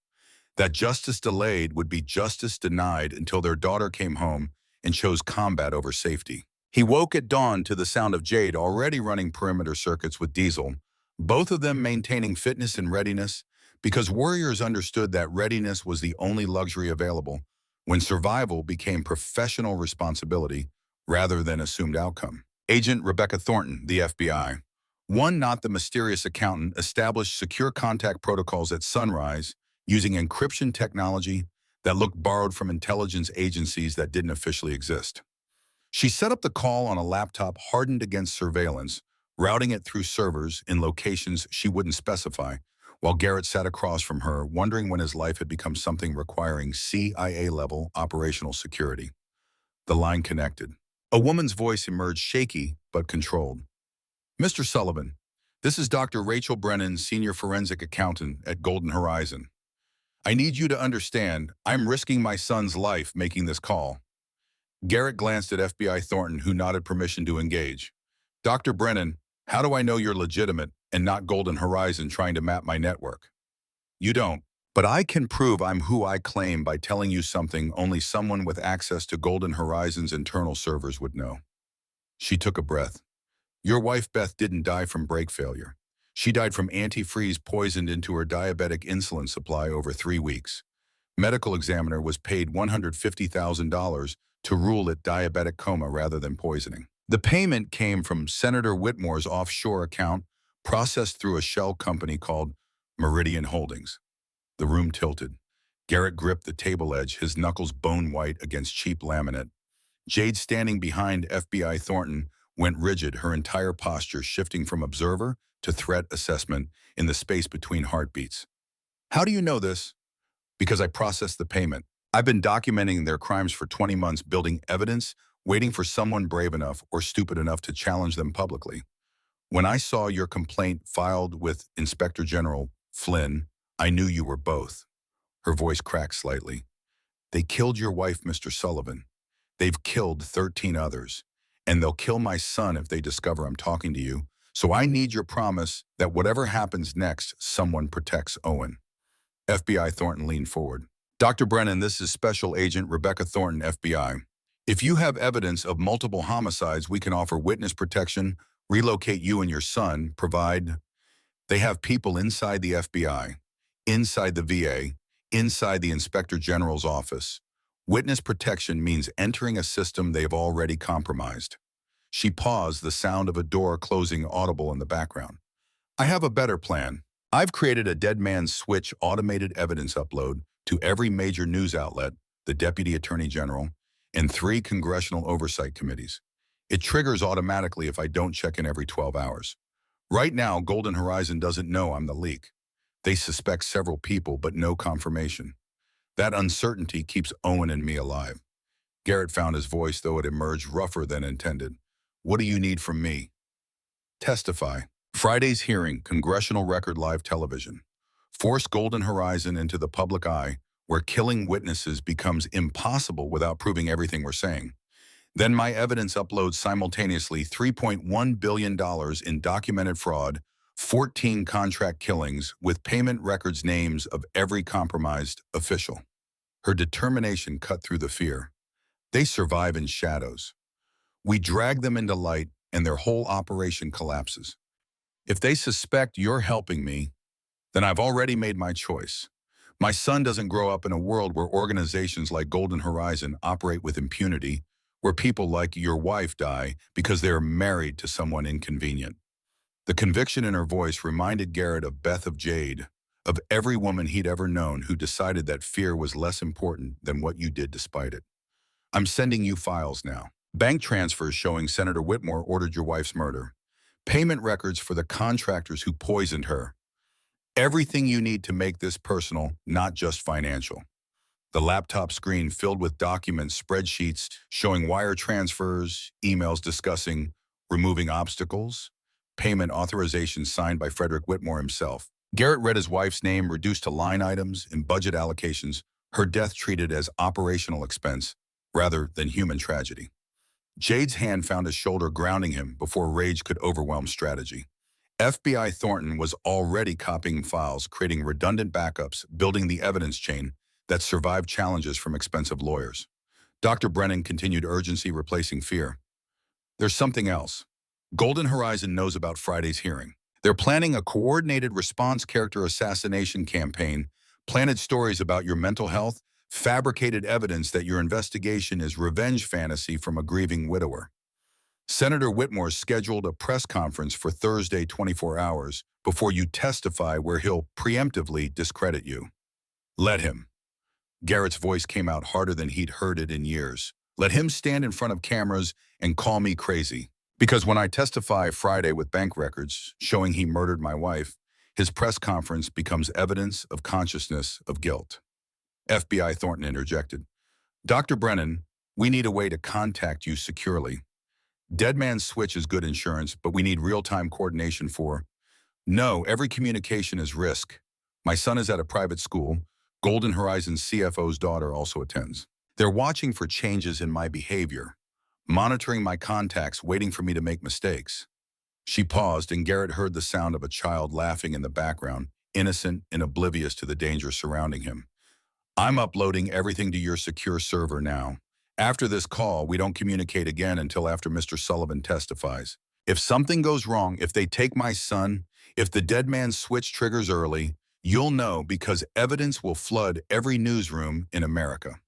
that justice delayed would be justice denied until their daughter came home and chose combat over safety. He woke at dawn to the sound of Jade already running perimeter circuits with Diesel, both of them maintaining fitness and readiness, because warriors understood that readiness was the only luxury available when survival became professional responsibility rather than assumed outcome. Agent Rebecca Thornton, the FBI. One, not the mysterious accountant, established secure contact protocols at sunrise using encryption technology that looked borrowed from intelligence agencies that didn't officially exist. She set up the call on a laptop hardened against surveillance, routing it through servers in locations she wouldn't specify, while Garrett sat across from her, wondering when his life had become something requiring CIA-level operational security. The line connected. A woman's voice emerged, shaky but controlled. "Mr. Sullivan, this is Dr. Rachel Brennan, Senior Forensic Accountant at Golden Horizon. I need you to understand, I'm risking my son's life making this call." Garrett glanced at FBI Thornton, who nodded permission to engage. "Dr. Brennan, how do I know you're legitimate and not Golden Horizon trying to map my network?" "You don't. But I can prove I'm who I claim by telling you something only someone with access to Golden Horizon's internal servers would know." She took a breath. "Your wife Beth didn't die from brake failure. She died from antifreeze poisoned into her diabetic insulin supply over 3 weeks. Medical examiner was paid $150,000 to rule it diabetic coma rather than poisoning. The payment came from Senator Whitmore's offshore account, processed through a shell company called Meridian Holdings." The room tilted. Garrett gripped the table edge, his knuckles bone white against cheap laminate. Jade, standing behind FBI Thornton, went rigid, her entire posture shifting from observer to threat assessment in the space between heartbeats. "How do you know this?" "Because I processed the payment. I've been documenting their crimes for 20 months, building evidence, waiting for someone brave enough or stupid enough to challenge them publicly. When I saw your complaint filed with Inspector General Flynn, I knew you were both." Her voice cracked slightly. "They killed your wife, Mr. Sullivan. They've killed 13 others. And they'll kill my son if they discover I'm talking to you. So I need your promise that whatever happens next, someone protects Owen." FBI Thornton leaned forward. "Dr. Brennan, this is Special Agent Rebecca Thornton, FBI. If you have evidence of multiple homicides, we can offer witness protection, relocate you and your son, provide..." "They have people inside the FBI, inside the VA, inside the Inspector General's office. Witness protection means entering a system they've already compromised." She paused, the sound of a door closing audible in the background. "I have a better plan. I've created a dead man's switch automated evidence upload to every major news outlet, the Deputy Attorney General, and 3 congressional oversight committees. It triggers automatically if I don't check in every 12 hours. Right now, Golden Horizon doesn't know I'm the leak. They suspect several people, but no confirmation. That uncertainty keeps Owen and me alive." Garrett found his voice, though it emerged rougher than intended. "What do you need from me?" "Testify." Friday's hearing, Congressional Record Live Television. Force Golden Horizon into the public eye, where killing witnesses becomes impossible without proving everything we're saying. Then my evidence uploads simultaneously $3.1 billion in documented fraud, 14 contract killings with payment records names of every compromised official. Her determination cut through the fear. They survive in shadows. We drag them into light and their whole operation collapses. If they suspect you're helping me, then I've already made my choice. My son doesn't grow up in a world where organizations like Golden Horizon operate with impunity, where people like your wife die because they're married to someone inconvenient." The conviction in her voice reminded Garrett of Beth, of Jade, of every woman he'd ever known who decided that fear was less important than what you did despite it. "I'm sending you files now. Bank transfers showing Senator Whitmore ordered your wife's murder. Payment records for the contractors who poisoned her. Everything you need to make this personal, not just financial." The laptop screen filled with documents, spreadsheets showing wire transfers, emails discussing removing obstacles, payment authorizations signed by Frederick Whitmore himself. Garrett read his wife's name reduced to line items and budget allocations, her death treated as operational expense, rather than human tragedy. Jade's hand found his shoulder, grounding him before rage could overwhelm strategy. FBI Thornton was already copying files, creating redundant backups, building the evidence chain that survived challenges from expensive lawyers. Dr. Brennan continued urgency, replacing fear. There's something else. Golden Horizon knows about Friday's hearing. They're planning a coordinated response character assassination campaign, planted stories about your mental health, fabricated evidence that your investigation is revenge fantasy from a grieving widower. Senator Whitmore's scheduled a press conference for Thursday, 24 hours before you testify, where he'll preemptively discredit you. Let him. Garrett's voice came out harder than he'd heard it in years. Let him stand in front of cameras and call me crazy. Because when I testify Friday with bank records showing he murdered my wife, his press conference becomes evidence of consciousness of guilt. FBI Thornton interjected. Dr. Brennan, we need a way to contact you securely. Dead man's switch is good insurance, but we need real-time coordination for... No, every communication is risk. My son is at a private school. Golden Horizon's CFO's daughter also attends. They're watching for changes in my behavior, monitoring my contacts, waiting for me to make mistakes. She paused, and Garrett heard the sound of a child laughing in the background, innocent and oblivious to the danger surrounding him. I'm uploading everything to your secure server now. After this call, we don't communicate again until after Mr. Sullivan testifies. If something goes wrong, if they take my son, if the dead man's switch triggers early, you'll know, because evidence will flood every newsroom in America.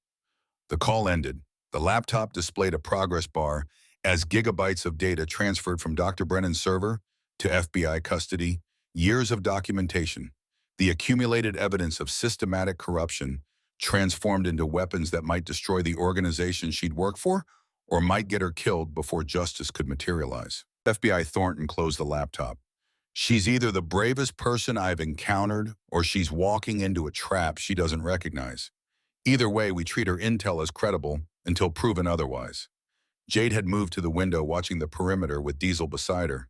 The call ended. The laptop displayed a progress bar as gigabytes of data transferred from Dr. Brennan's server to FBI custody, years of documentation, the accumulated evidence of systematic corruption transformed into weapons that might destroy the organization she'd worked for or might get her killed before justice could materialize. FBI Thornton closed the laptop. She's either the bravest person I've encountered or she's walking into a trap she doesn't recognize. Either way, we treat her intel as credible until proven otherwise. Jade had moved to the window, watching the perimeter with Diesel beside her.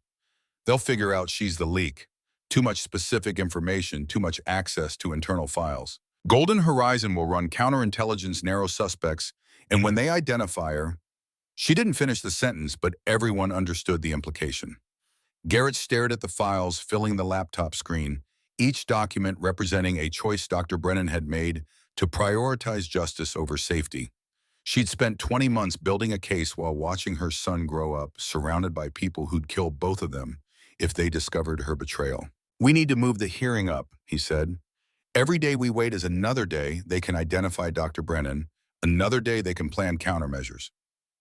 They'll figure out she's the leak. Too much specific information, too much access to internal files. Golden Horizon will run counterintelligence narrow suspects, and when they identify her... She didn't finish the sentence, but everyone understood the implication. Garrett stared at the files filling the laptop screen, each document representing a choice Dr. Brennan had made to prioritize justice over safety. She'd spent 20 months building a case while watching her son grow up, surrounded by people who'd kill both of them if they discovered her betrayal. We need to move the hearing up, he said. Every day we wait is another day they can identify Dr. Brennan, another day they can plan countermeasures.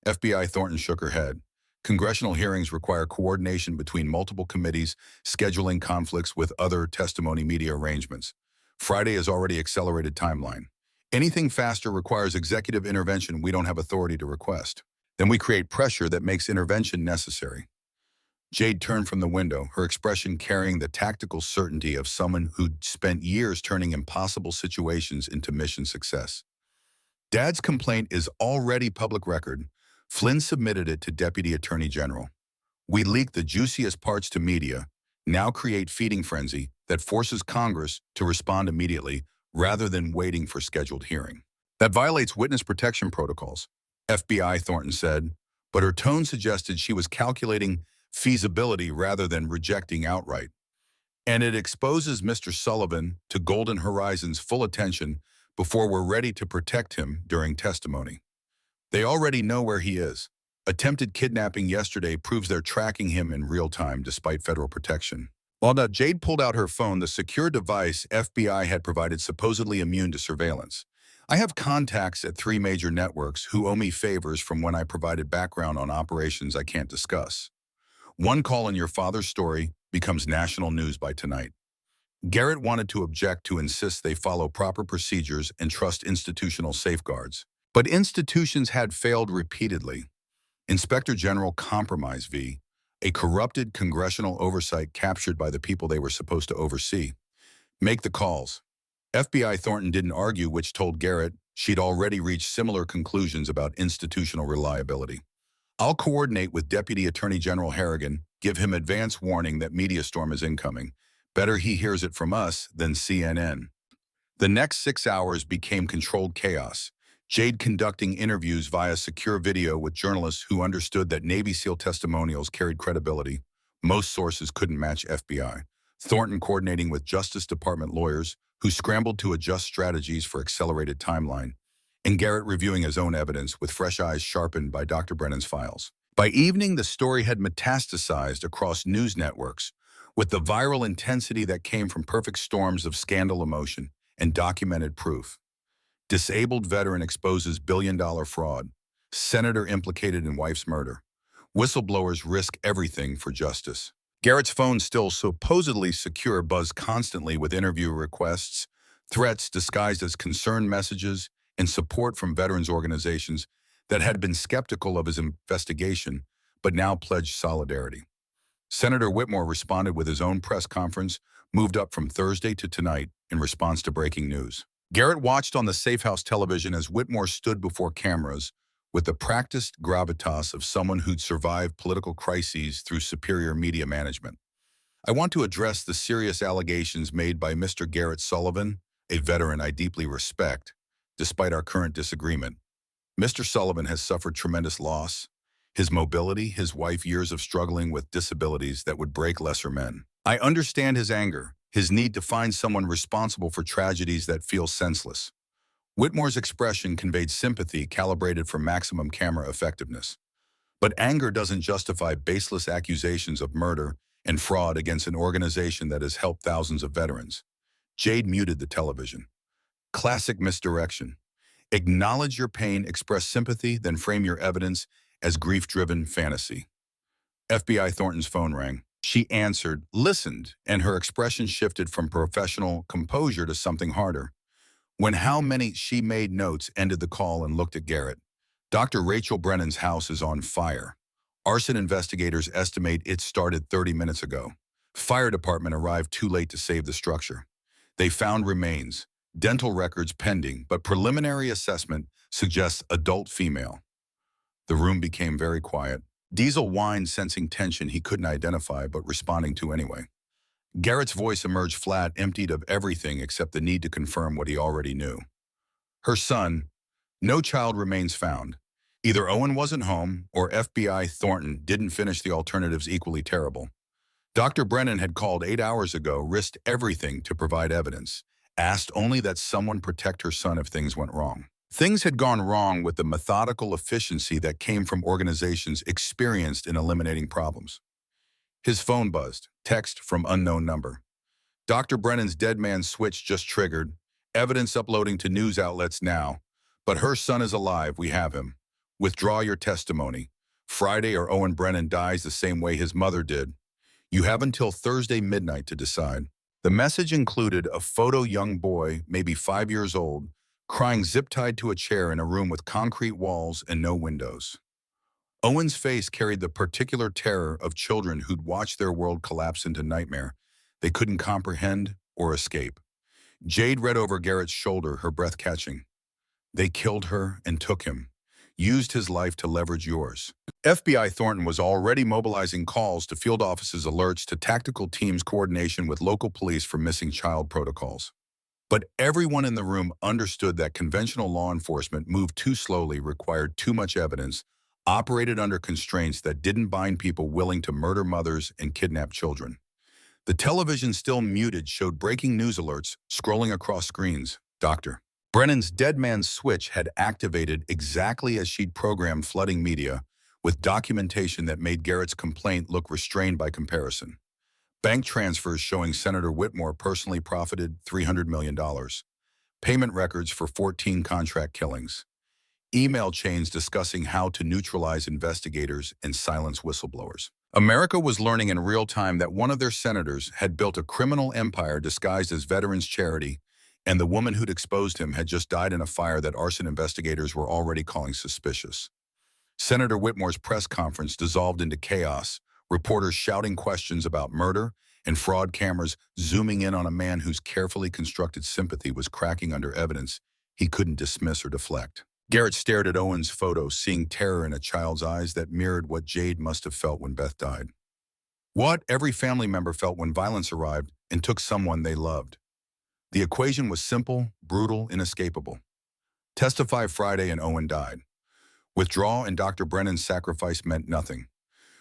FBI Thornton shook her head. Congressional hearings require coordination between multiple committees, scheduling conflicts with other testimony media arrangements. Friday is already accelerated timeline. Anything faster requires executive intervention we don't have authority to request. Then we create pressure that makes intervention necessary. Jade turned from the window, her expression carrying the tactical certainty of someone who'd spent years turning impossible situations into mission success. Dad's complaint is already public record. Flynn submitted it to Deputy Attorney General. We leak the juiciest parts to media, now create feeding frenzy that forces Congress to respond immediately rather than waiting for scheduled hearing. That violates witness protection protocols, FBI Thornton said, but her tone suggested she was calculating feasibility rather than rejecting outright. And it exposes Mr. Sullivan to Golden Horizon's full attention before we're ready to protect him during testimony. They already know where he is. Attempted kidnapping yesterday proves they're tracking him in real time despite federal protection. While now Jade pulled out her phone, the secure device FBI had provided supposedly immune to surveillance. I have contacts at 3 major networks who owe me favors from when I provided background on operations I can't discuss. One call in your father's story becomes national news by tonight. Garrett wanted to object, to insist they follow proper procedures and trust institutional safeguards. But institutions had failed repeatedly. Inspector General compromise v. a corrupted congressional oversight captured by the people they were supposed to oversee. Make the calls. FBI Thornton didn't argue, which told Garrett she'd already reached similar conclusions about institutional reliability. I'll coordinate with Deputy Attorney General Harrigan, give him advance warning that media storm is incoming. Better he hears it from us than CNN. The next 6 hours became controlled chaos. Jade conducting interviews via secure video with journalists who understood that Navy SEAL testimonials carried credibility. Most sources couldn't match FBI. Thornton coordinating with Justice Department lawyers who scrambled to adjust strategies for accelerated timeline. And Garrett reviewing his own evidence with fresh eyes sharpened by Dr. Brennan's files. By evening, the story had metastasized across news networks, with the viral intensity that came from perfect storms of scandal emotion and documented proof. Disabled veteran exposes billion-dollar fraud. Senator implicated in wife's murder. Whistleblowers risk everything for justice. Garrett's phone, still supposedly secure, buzzed constantly with interview requests, threats disguised as concerned messages, and support from veterans organizations that had been skeptical of his investigation, but now pledged solidarity. Senator Whitmore responded with his own press conference, moved up from Thursday to tonight in response to breaking news. Garrett watched on the Safe House television as Whitmore stood before cameras with the practiced gravitas of someone who'd survived political crises through superior media management. I want to address the serious allegations made by Mr. Garrett Sullivan, a veteran I deeply respect, despite our current disagreement. Mr. Sullivan has suffered tremendous loss. His mobility, his wife, years of struggling with disabilities that would break lesser men. I understand his anger, his need to find someone responsible for tragedies that feel senseless. Whitmore's expression conveyed sympathy calibrated for maximum camera effectiveness. But anger doesn't justify baseless accusations of murder and fraud against an organization that has helped thousands of veterans. Jade muted the television. Classic misdirection. Acknowledge your pain, express sympathy, then frame your evidence as grief-driven fantasy. FBI Thornton's phone rang. She answered, listened, and her expression shifted from professional composure to something harder. When how many she made notes, ended the call and looked at Garrett. Dr. Rachel Brennan's house is on fire. Arson investigators estimate it started 30 minutes ago. Fire department arrived too late to save the structure. They found remains, dental records pending, but preliminary assessment suggests adult female. The room became very quiet. Diesel whined, sensing tension he couldn't identify but responding to anyway. Garrett's voice emerged flat, emptied of everything except the need to confirm what he already knew. Her son, no child remains found. Either Owen wasn't home or FBI Thornton didn't finish the alternatives equally terrible. Dr. Brennan had called 8 hours ago, risked everything to provide evidence, asked only that someone protect her son if things went wrong. Things had gone wrong with the methodical efficiency that came from organizations experienced in eliminating problems. His phone buzzed, text from unknown number. Dr. Brennan's dead man switch just triggered, evidence uploading to news outlets now. But her son is alive, we have him. Withdraw your testimony. Friday or Owen Brennan dies the same way his mother did. You have until Thursday midnight to decide. The message included a photo young boy, maybe 5 years old, crying zip-tied to a chair in a room with concrete walls and no windows. Owen's face carried the particular terror of children who'd watched their world collapse into nightmare they couldn't comprehend or escape. Jade read over Garrett's shoulder, her breath catching. They killed her and took him, used his life to leverage yours. FBI Thornton was already mobilizing calls to field offices, alerts to tactical teams, coordination with local police for missing child protocols. But everyone in the room understood that conventional law enforcement moved too slowly, required too much evidence, operated under constraints that didn't bind people willing to murder mothers and kidnap children. The television, still muted, showed breaking news alerts scrolling across screens. Dr. Brennan's dead man's switch had activated exactly as she'd programmed, flooding media with documentation that made Garrett's complaint look restrained by comparison. Bank transfers showing Senator Whitmore personally profited $300 million. Payment records for 14 contract killings. Email chains discussing how to neutralize investigators and silence whistleblowers. America was learning in real time that one of their senators had built a criminal empire disguised as veterans charity, and the woman who'd exposed him had just died in a fire that arson investigators were already calling suspicious. Senator Whitmore's press conference dissolved into chaos, reporters shouting questions about murder and fraud, cameras zooming in on a man whose carefully constructed sympathy was cracking under evidence he couldn't dismiss or deflect. Garrett stared at Owen's photo, seeing terror in a child's eyes that mirrored what Jade must have felt when Beth died. What every family member felt when violence arrived and took someone they loved. The equation was simple, brutal, inescapable. Testify Friday and Owen died. Withdrawal and Dr. Brennan's sacrifice meant nothing.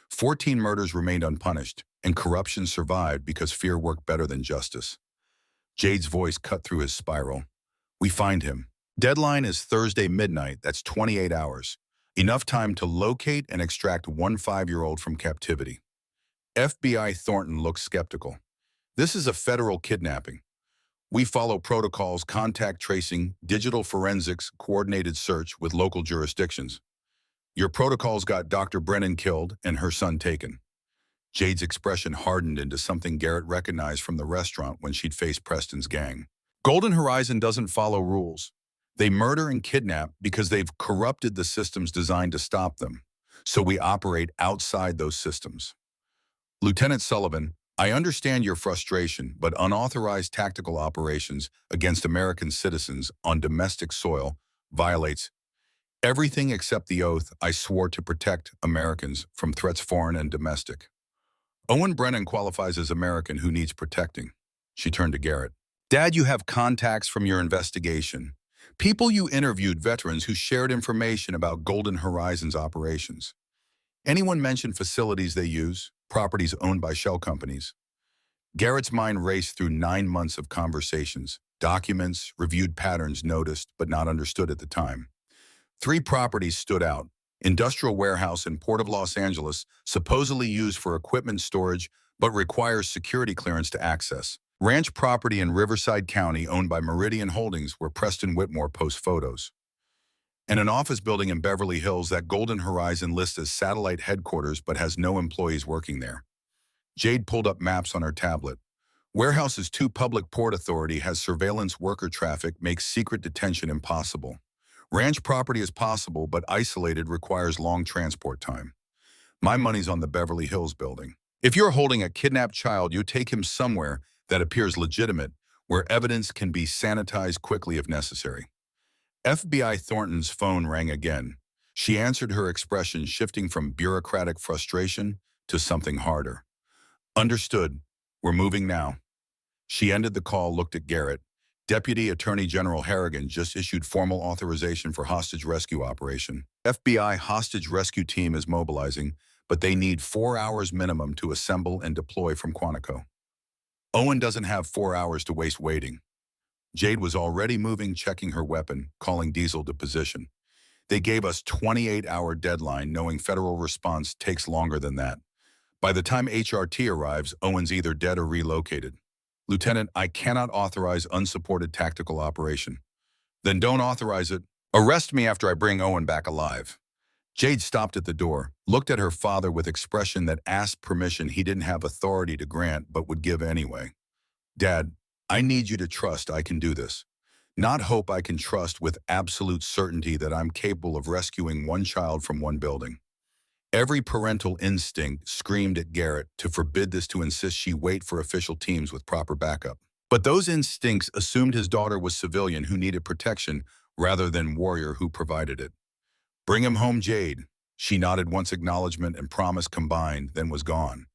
14 murders remained unpunished, and corruption survived because fear worked better than justice. Jade's voice cut through his spiral. We find him. Deadline is Thursday midnight, that's 28 hours. Enough time to locate and extract one 5-year-old from captivity. FBI Thornton looks skeptical. This is a federal kidnapping. We follow protocols, contact tracing, digital forensics, coordinated search with local jurisdictions. Your protocols got Dr. Brennan killed and her son taken. Jade's expression hardened into something Garrett recognized from the restaurant when she'd faced Preston's gang. Golden Horizon doesn't follow rules. They murder and kidnap because they've corrupted the systems designed to stop them. So we operate outside those systems. Lieutenant Sullivan, I understand your frustration, but unauthorized tactical operations against American citizens on domestic soil violates everything except the oath I swore to protect Americans from threats foreign and domestic. Owen Brennan qualifies as American who needs protecting. She turned to Garrett. Dad, you have contacts from your investigation. People you interviewed, veterans who shared information about Golden Horizon's operations. Anyone mention facilities they use, properties owned by shell companies? Garrett's mind raced through 9 months of conversations, documents, reviewed patterns noticed but not understood at the time. 3 properties stood out. Industrial warehouse in Port of Los Angeles, supposedly used for equipment storage but requires security clearance to access. Ranch property in Riverside County owned by Meridian Holdings where Preston Whitmore posts photos. And an office building in Beverly Hills that Golden Horizon lists as satellite headquarters but has no employees working there. Jade pulled up maps on her tablet. Warehouse's 2 public port authority has surveillance worker traffic makes secret detention impossible. Ranch property is possible, but isolated requires long transport time. My money's on the Beverly Hills building. If you're holding a kidnapped child, you take him somewhere that appears legitimate, where evidence can be sanitized quickly if necessary. FBI Thornton's phone rang again. She answered, her expression shifting from bureaucratic frustration to something harder. Understood. We're moving now. She ended the call, looked at Garrett. Deputy Attorney General Harrigan just issued formal authorization for hostage rescue operation. FBI hostage rescue team is mobilizing, but they need 4 hours minimum to assemble and deploy from Quantico. Owen doesn't have 4 hours to waste waiting. Jade was already moving, checking her weapon, calling Diesel to position. They gave us 28-hour deadline, knowing federal response takes longer than that. By the time HRT arrives, Owen's either dead or relocated. Lieutenant, I cannot authorize unsupported tactical operation. Then don't authorize it. Arrest me after I bring Owen back alive. Jade stopped at the door, looked at her father with expression that asked permission he didn't have authority to grant but would give anyway. Dad, I need you to trust I can do this. Not hope I can trust with absolute certainty that I'm capable of rescuing one child from one building. Every parental instinct screamed at Garrett to forbid this, to insist she wait for official teams with proper backup. But those instincts assumed his daughter was civilian who needed protection rather than warrior who provided it. Bring him home, Jade. She nodded once, acknowledgement and promise combined, then was gone.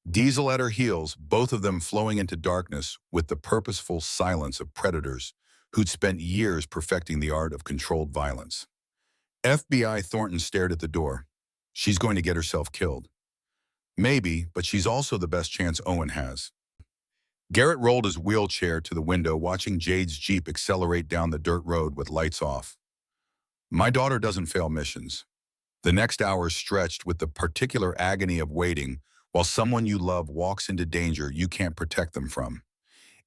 Diesel at her heels, both of them flowing into darkness with the purposeful silence of predators who'd spent years perfecting the art of controlled violence. FBI Thornton stared at the door. She's going to get herself killed. Maybe, but she's also the best chance Owen has. Garrett rolled his wheelchair to the window, watching Jade's Jeep accelerate down the dirt road with lights off. My daughter doesn't fail missions. The next hours stretched with the particular agony of waiting while someone you love walks into danger you can't protect them from.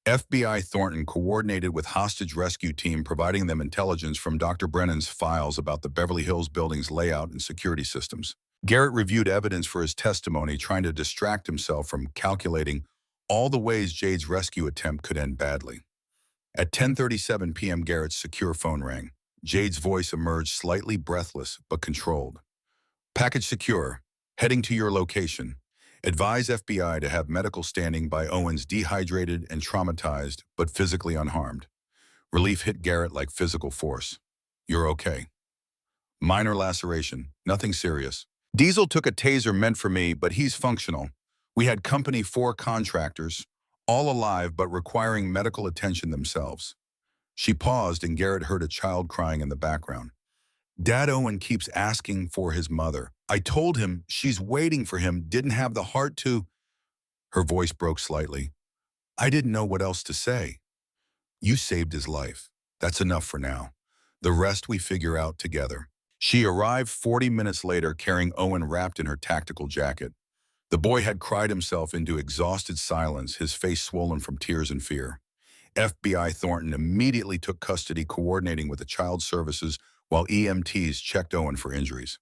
FBI Thornton coordinated with hostage rescue team, providing them intelligence from Dr. Brennan's files about the Beverly Hills building's layout and security systems. Garrett reviewed evidence for his testimony, trying to distract himself from calculating all the ways Jade's rescue attempt could end badly. At 10:37 p.m., Garrett's secure phone rang. Jade's voice emerged, slightly breathless but controlled. Package secure. Heading to your location. Advise FBI to have medical standing by Owen's dehydrated and traumatized, but physically unharmed. Relief hit Garrett like physical force. You're okay. Minor laceration, nothing serious. Diesel took a taser meant for me, but he's functional. We had company 4 contractors, all alive but requiring medical attention themselves. She paused and Garrett heard a child crying in the background. Dad Owen keeps asking for his mother. I told him she's waiting for him, didn't have the heart to. Her voice broke slightly. I didn't know what else to say. You saved his life. That's enough for now. The rest we figure out together. She arrived 40 minutes later carrying Owen wrapped in her tactical jacket. The boy had cried himself into exhausted silence, his face swollen from tears and fear. FBI Thornton immediately took custody, coordinating with the child services while EMTs checked Owen for injuries.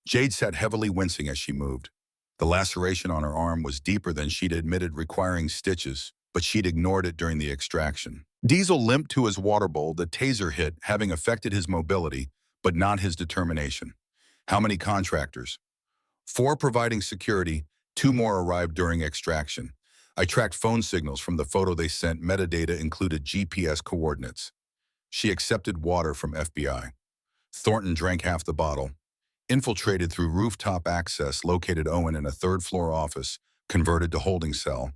Jade sat heavily, wincing as she moved. The laceration on her arm was deeper than she'd admitted, requiring stitches, but she'd ignored it during the extraction. Diesel limped to his water bowl, the taser hit having affected his mobility, but not his determination. How many contractors? 4 providing security, 2 more arrived during extraction. I tracked phone signals from the photo they sent. Metadata included GPS coordinates. She accepted water from FBI. Thornton drank half the bottle. Infiltrated through rooftop access, located Owen in a 3rd-floor office, converted to holding cell.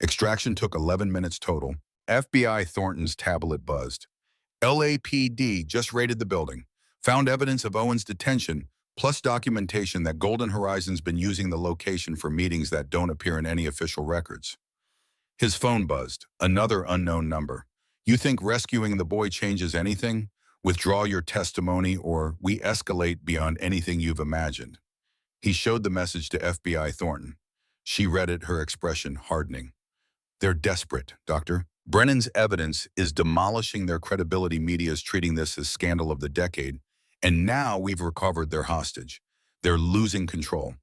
Extraction took 11 minutes total. FBI Thornton's tablet buzzed. LAPD just raided the building. Found evidence of Owen's detention, plus documentation that Golden Horizon's been using the location for meetings that don't appear in any official records. His phone buzzed. Another unknown number. You think rescuing the boy changes anything? Withdraw your testimony or we escalate beyond anything you've imagined. He showed the message to FBI Thornton. She read it, her expression hardening. They're desperate, Doctor. Brennan's evidence is demolishing their credibility. Media's treating this as scandal of the decade. And now we've recovered their hostage. They're losing control.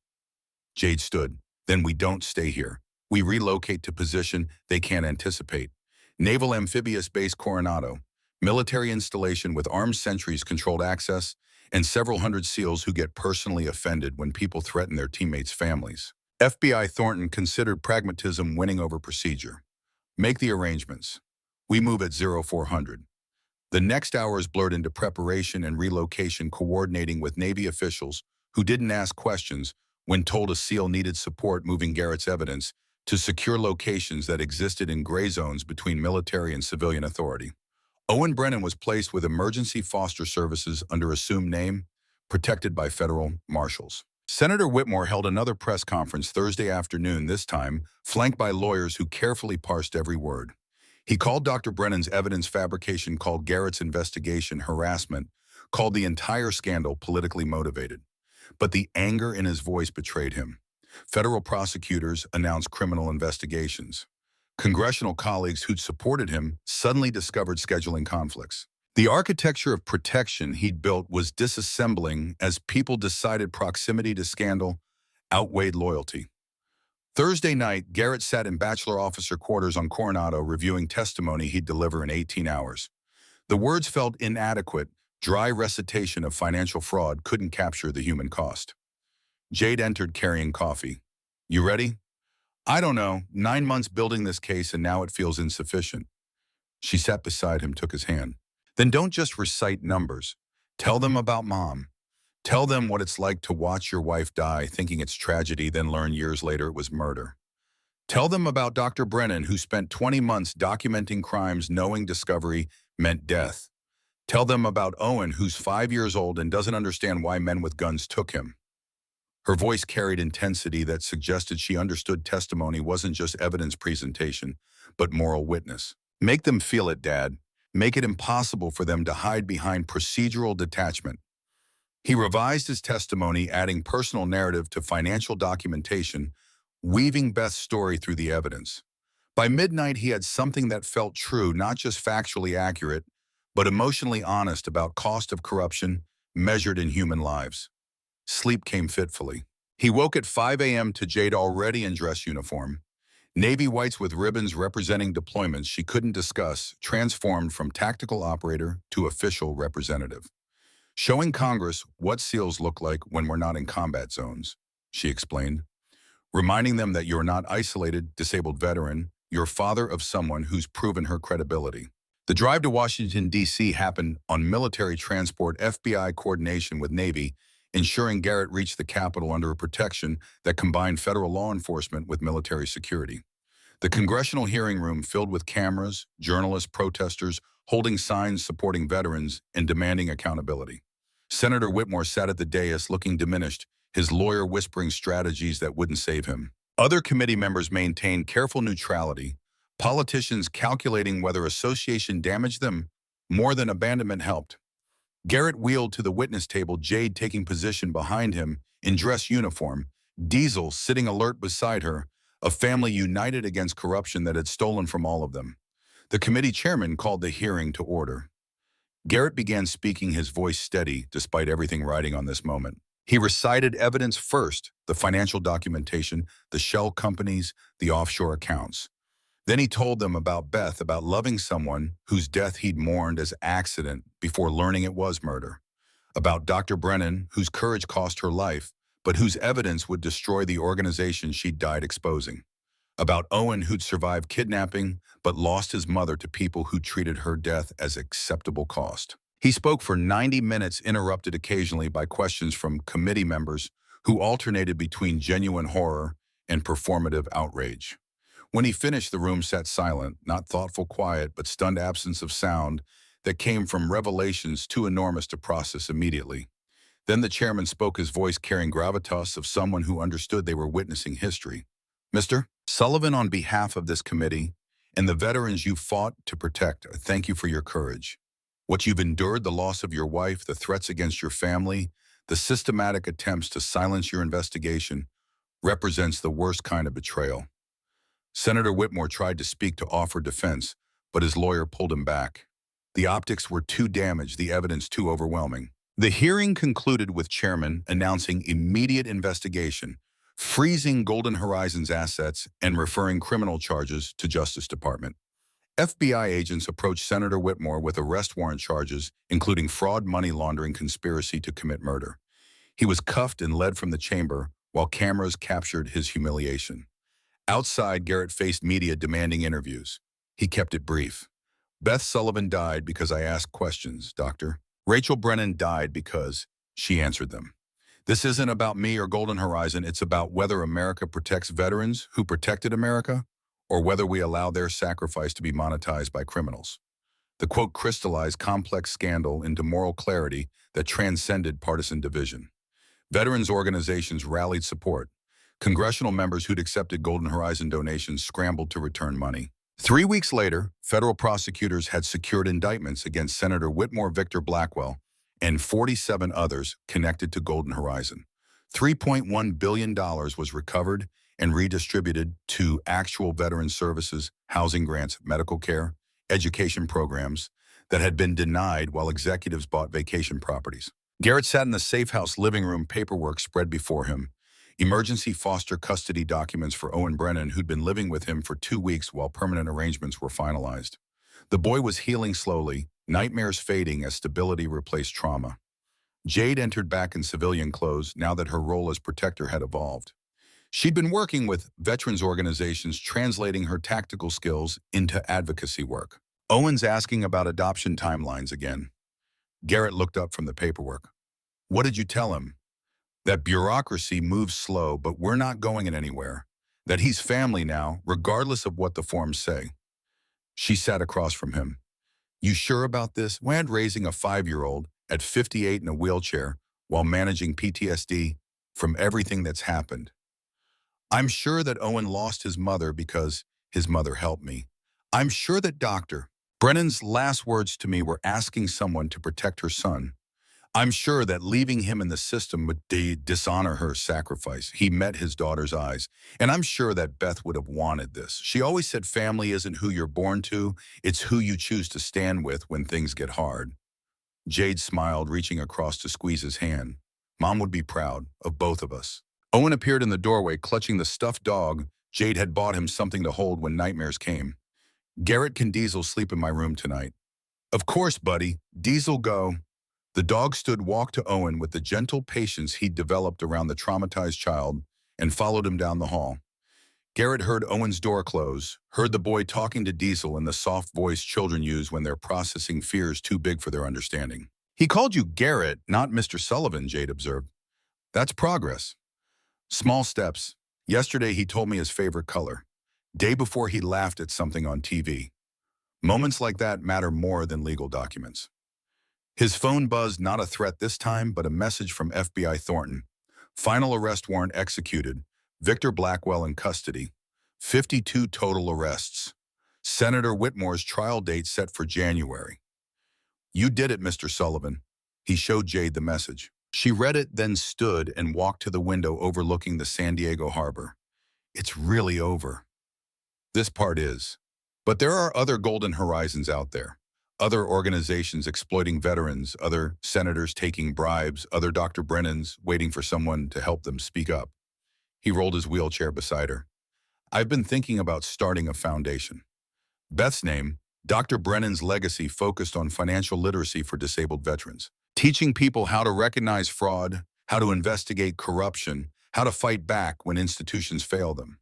Jade stood. Then we don't stay here. We relocate to position they can't anticipate. Naval Amphibious Base Coronado. Military installation with armed sentries, controlled access, and several hundred SEALs who get personally offended when people threaten their teammates' families. FBI Thornton considered pragmatism winning over procedure. Make the arrangements. We move at 0400. The next hours blurred into preparation and relocation, coordinating with Navy officials who didn't ask questions when told a SEAL needed support, moving Garrett's evidence to secure locations that existed in gray zones between military and civilian authority. Owen Brennan was placed with emergency foster services under assumed name, protected by federal marshals. Senator Whitmore held another press conference Thursday afternoon, this time flanked by lawyers who carefully parsed every word. He called Dr. Brennan's evidence fabrication, called Garrett's investigation harassment, called the entire scandal politically motivated. But the anger in his voice betrayed him. Federal prosecutors announced criminal investigations. Congressional colleagues who'd supported him suddenly discovered scheduling conflicts. The architecture of protection he'd built was disassembling as people decided proximity to scandal outweighed loyalty. Thursday night, Garrett sat in bachelor officer quarters on Coronado reviewing testimony he'd deliver in 18 hours. The words felt inadequate. Dry recitation of financial fraud couldn't capture the human cost. Jade entered carrying coffee. You ready? I don't know. 9 months building this case and now it feels insufficient. She sat beside him, took his hand. Then don't just recite numbers. Tell them about Mom. Tell them what it's like to watch your wife die, thinking it's tragedy, then learn years later it was murder. Tell them about Dr. Brennan, who spent 20 months documenting crimes knowing discovery meant death. Tell them about Owen, who's 5 years old and doesn't understand why men with guns took him. Her voice carried intensity that suggested she understood testimony wasn't just evidence presentation, but moral witness. Make them feel it, Dad. Make it impossible for them to hide behind procedural detachment. He revised his testimony, adding personal narrative to financial documentation, weaving Beth's story through the evidence. By midnight, he had something that felt true, not just factually accurate, but emotionally honest about cost of corruption measured in human lives. Sleep came fitfully. He woke at 5 a.m. to Jade already in dress uniform. Navy whites with ribbons representing deployments she couldn't discuss, transformed from tactical operator to official representative. Showing Congress what SEALs look like when we're not in combat zones, she explained. Reminding them that you're not isolated, disabled veteran, you're father of someone who's proven her credibility. The drive to Washington, D.C. happened on military transport, FBI coordination with Navy, ensuring Garrett reached the Capitol under a protection that combined federal law enforcement with military security. The congressional hearing room filled with cameras, journalists, protesters, holding signs supporting veterans and demanding accountability. Senator Whitmore sat at the dais looking diminished, his lawyer whispering strategies that wouldn't save him. Other committee members maintained careful neutrality, politicians calculating whether association damaged them more than abandonment helped. Garrett wheeled to the witness table, Jade taking position behind him in dress uniform, Diesel sitting alert beside her, a family united against corruption that had stolen from all of them. The committee chairman called the hearing to order. Garrett began speaking, his voice steady despite everything riding on this moment. He recited evidence first, the financial documentation, the shell companies, the offshore accounts. Then he told them about Beth, about loving someone whose death he'd mourned as accident before learning it was murder. About Dr. Brennan, whose courage cost her life, but whose evidence would destroy the organization she'd died exposing. About Owen, who'd survived kidnapping, but lost his mother to people who treated her death as acceptable cost. He spoke for 90 minutes, interrupted occasionally by questions from committee members who alternated between genuine horror and performative outrage. When he finished, the room sat silent, not thoughtful quiet, but stunned absence of sound that came from revelations too enormous to process immediately. Then the chairman spoke, his voice carrying gravitas of someone who understood they were witnessing history. Mr. Sullivan, on behalf of this committee and the veterans you fought to protect, I thank you for your courage. What you've endured, the loss of your wife, the threats against your family, the systematic attempts to silence your investigation, represents the worst kind of betrayal. Senator Whitmore tried to speak to offer defense, but his lawyer pulled him back. The optics were too damaged, the evidence too overwhelming. The hearing concluded with chairman announcing immediate investigation, freezing Golden Horizon's assets and referring criminal charges to Justice Department. FBI agents approached Senator Whitmore with arrest warrant charges, including fraud, money laundering, conspiracy to commit murder. He was cuffed and led from the chamber while cameras captured his humiliation. Outside, Garrett faced media demanding interviews. He kept it brief. Beth Sullivan died because I asked questions, Doctor. Rachel Brennan died because she answered them. This isn't about me or Golden Horizon. It's about whether America protects veterans who protected America, or whether we allow their sacrifice to be monetized by criminals. The quote crystallized complex scandal into moral clarity that transcended partisan division. Veterans organizations rallied support. Congressional members who'd accepted Golden Horizon donations scrambled to return money. 3 weeks later, federal prosecutors had secured indictments against Senator Whitmore, Victor Blackwell, and 47 others connected to Golden Horizon. $3.1 billion was recovered and redistributed to actual veteran services, housing grants, medical care, education programs that had been denied while executives bought vacation properties. Garrett sat in the safe house living room, paperwork spread before him. Emergency foster custody documents for Owen Brennan, who'd been living with him for 2 weeks while permanent arrangements were finalized. The boy was healing slowly, nightmares fading as stability replaced trauma. Jade entered back in civilian clothes now that her role as protector had evolved. She'd been working with veterans organizations, translating her tactical skills into advocacy work. Owen's asking about adoption timelines again. Garrett looked up from the paperwork. What did you tell him? That bureaucracy moves slow, but we're not going anywhere. That he's family now, regardless of what the forms say. She sat across from him. You sure about this? When raising a 5-year-old at 58 in a wheelchair while managing PTSD from everything that's happened. I'm sure that Owen lost his mother because his mother helped me. I'm sure that Dr. Brennan's last words to me were asking someone to protect her son. I'm sure that leaving him in the system would dishonor her sacrifice. He met his daughter's eyes. And I'm sure that Beth would have wanted this. She always said family isn't who you're born to, it's who you choose to stand with when things get hard. Jade smiled, reaching across to squeeze his hand. Mom would be proud of both of us. Owen appeared in the doorway, clutching the stuffed dog. Jade had bought him something to hold when nightmares came. Garrett, can Diesel sleep in my room tonight? Of course, buddy. Diesel, go. The dog stood walk to Owen with the gentle patience he'd developed around the traumatized child and followed him down the hall. Garrett heard Owen's door close, heard the boy talking to Diesel in the soft voice children use when they're processing fears too big for their understanding. He called you Garrett, not Mr. Sullivan, Jade observed. That's progress. Small steps. Yesterday he told me his favorite color. Day before he laughed at something on TV. Moments like that matter more than legal documents. His phone buzzed, not a threat this time, but a message from FBI Thornton. Final arrest warrant executed. Victor Blackwell in custody. 52 total arrests. Senator Whitmore's trial date set for January. You did it, Mr. Sullivan. He showed Jade the message. She read it, then stood and walked to the window overlooking the San Diego harbor. It's really over. This part is. But there are other golden horizons out there. Other organizations exploiting veterans, other senators taking bribes, other Dr. Brennans waiting for someone to help them speak up. He rolled his wheelchair beside her. I've been thinking about starting a foundation. Beth's name, Dr. Brennan's legacy, focused on financial literacy for disabled veterans, teaching people how to recognize fraud, how to investigate corruption, how to fight back when institutions fail them.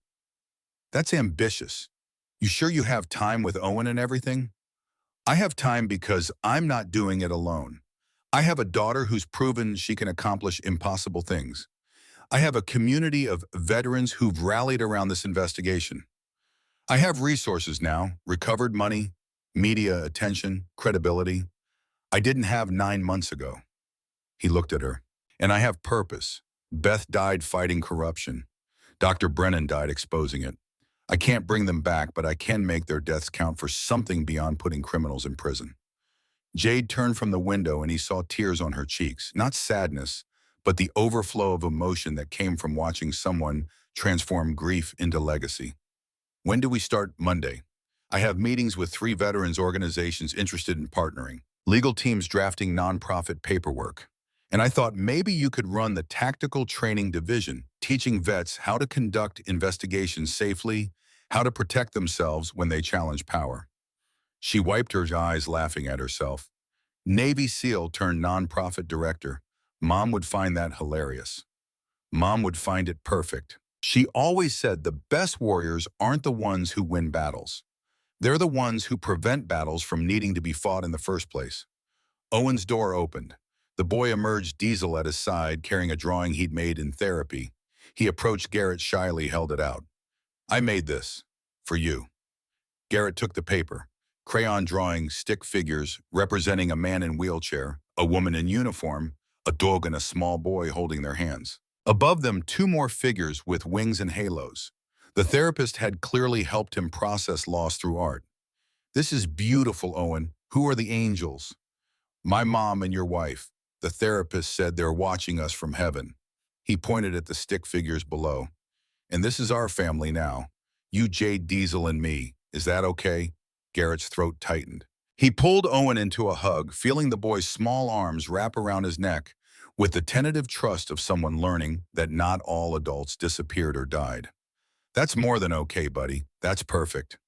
That's ambitious. You sure you have time with Owen and everything? I have time because I'm not doing it alone. I have a daughter who's proven she can accomplish impossible things. I have a community of veterans who've rallied around this investigation. I have resources now, recovered money, media attention, credibility. I didn't have 9 months ago. He looked at her. And I have purpose. Beth died fighting corruption. Dr. Brennan died exposing it. I can't bring them back, but I can make their deaths count for something beyond putting criminals in prison. Jade turned from the window and he saw tears on her cheeks, not sadness, but the overflow of emotion that came from watching someone transform grief into legacy. When do we start? Monday. I have meetings with 3 veterans organizations interested in partnering, legal teams drafting nonprofit paperwork. And I thought maybe you could run the tactical training division, teaching vets how to conduct investigations safely, how to protect themselves when they challenge power. She wiped her eyes, laughing at herself. Navy SEAL turned nonprofit director. Mom would find that hilarious. Mom would find it perfect. She always said the best warriors aren't the ones who win battles. They're the ones who prevent battles from needing to be fought in the first place. Owen's door opened. The boy emerged, Diesel at his side, carrying a drawing he'd made in therapy. He approached Garrett shyly, held it out. I made this. For you. Garrett took the paper. Crayon drawing, stick figures, representing a man in wheelchair, a woman in uniform, a dog and a small boy holding their hands. Above them, 2 more figures with wings and halos. The therapist had clearly helped him process loss through art. This is beautiful, Owen. Who are the angels? My mom and your wife. The therapist said they're watching us from heaven. He pointed at the stick figures below. And this is our family now. You, Jade, Diesel, and me. Is that okay? Garrett's throat tightened. He pulled Owen into a hug, feeling the boy's small arms wrap around his neck, with the tentative trust of someone learning that not all adults disappeared or died. That's more than okay, buddy. That's perfect.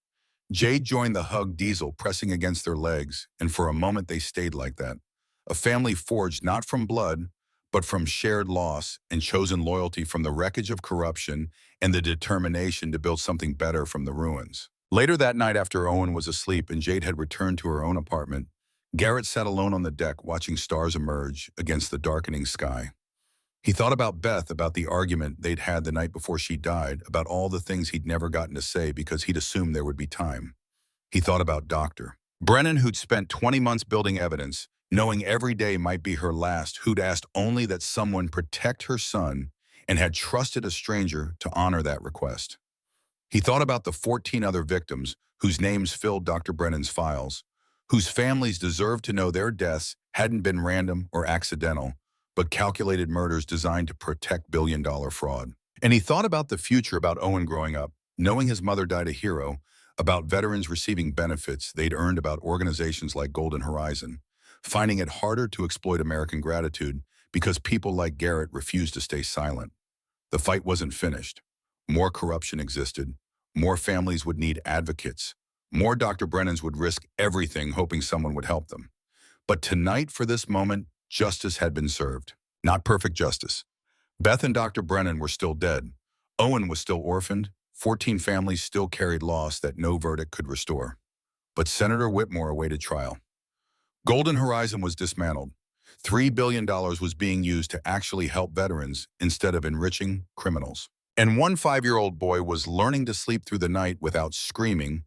Jade joined the hug, Diesel pressing against their legs, and for a moment they stayed like that. A family forged not from blood, but from shared loss and chosen loyalty from the wreckage of corruption and the determination to build something better from the ruins. Later that night, after Owen was asleep and Jade had returned to her own apartment, Garrett sat alone on the deck watching stars emerge against the darkening sky. He thought about Beth, about the argument they'd had the night before she died, about all the things he'd never gotten to say because he'd assumed there would be time. He thought about Dr. Brennan, who'd spent 20 months building evidence, knowing every day might be her last, who'd asked only that someone protect her son and had trusted a stranger to honor that request. He thought about the 14 other victims whose names filled Dr. Brennan's files, whose families deserved to know their deaths hadn't been random or accidental, but calculated murders designed to protect billion-dollar fraud. And he thought about the future, about Owen growing up, knowing his mother died a hero, about veterans receiving benefits they'd earned, about organizations like Golden Horizon, finding it harder to exploit American gratitude because people like Garrett refused to stay silent. The fight wasn't finished. More corruption existed. More families would need advocates. More Dr. Brennans would risk everything hoping someone would help them. But tonight, for this moment, justice had been served. Not perfect justice. Beth and Dr. Brennan were still dead. Owen was still orphaned. 14 families still carried loss that no verdict could restore. But Senator Whitmore awaited trial. Golden Horizon was dismantled. $3 billion was being used to actually help veterans instead of enriching criminals. And one 5-year-old boy was learning to sleep through the night without screaming,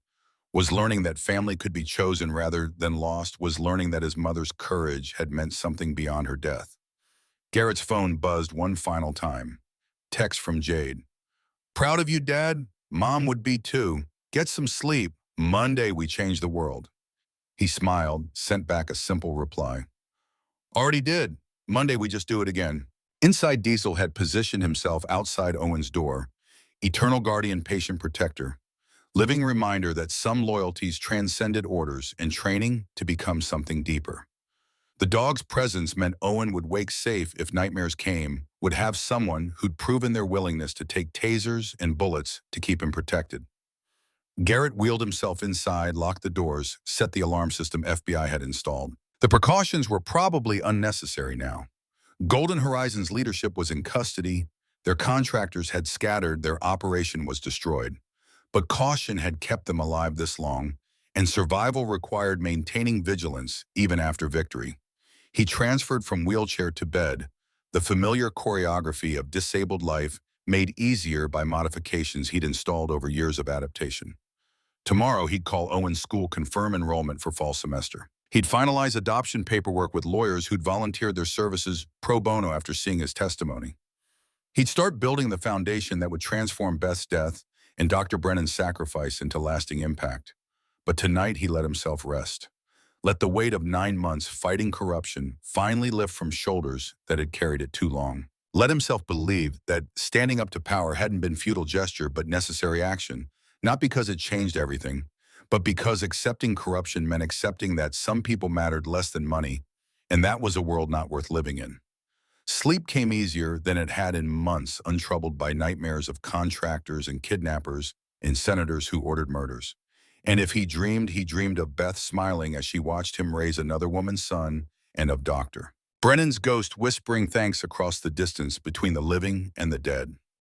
Was learning that family could be chosen rather than lost, was learning that his mother's courage had meant something beyond her death. Garrett's phone buzzed one final time. Text from Jade. Proud of you, Dad. Mom would be too. Get some sleep. Monday we change the world. He smiled, sent back a simple reply. Already did. Monday we just do it again. Inside, Diesel had positioned himself outside Owen's door, eternal guardian, patient protector, living reminder that some loyalties transcended orders and training to become something deeper. The dog's presence meant Owen would wake safe if nightmares came, would have someone who'd proven their willingness to take tasers and bullets to keep him protected. Garrett wheeled himself inside, locked the doors, set the alarm system FBI had installed. The precautions were probably unnecessary now. Golden Horizon's leadership was in custody, their contractors had scattered, their operation was destroyed. But caution had kept them alive this long, and survival required maintaining vigilance even after victory. He transferred from wheelchair to bed, the familiar choreography of disabled life made easier by modifications he'd installed over years of adaptation. Tomorrow, he'd call Owen's school, confirm enrollment for fall semester. He'd finalize adoption paperwork with lawyers who'd volunteered their services pro bono after seeing his testimony. He'd start building the foundation that would transform Beth's death and Dr. Brennan's sacrifice into lasting impact. But tonight, he let himself rest. Let the weight of 9 months fighting corruption finally lift from shoulders that had carried it too long. Let himself believe that standing up to power hadn't been futile gesture but necessary action, not because it changed everything, but because accepting corruption meant accepting that some people mattered less than money, and that was a world not worth living in. Sleep came easier than it had in months, untroubled by nightmares of contractors and kidnappers and senators who ordered murders. And if he dreamed of Beth smiling as she watched him raise another woman's son, and of Dr. Brennan's ghost whispering thanks across the distance between the living and the dead.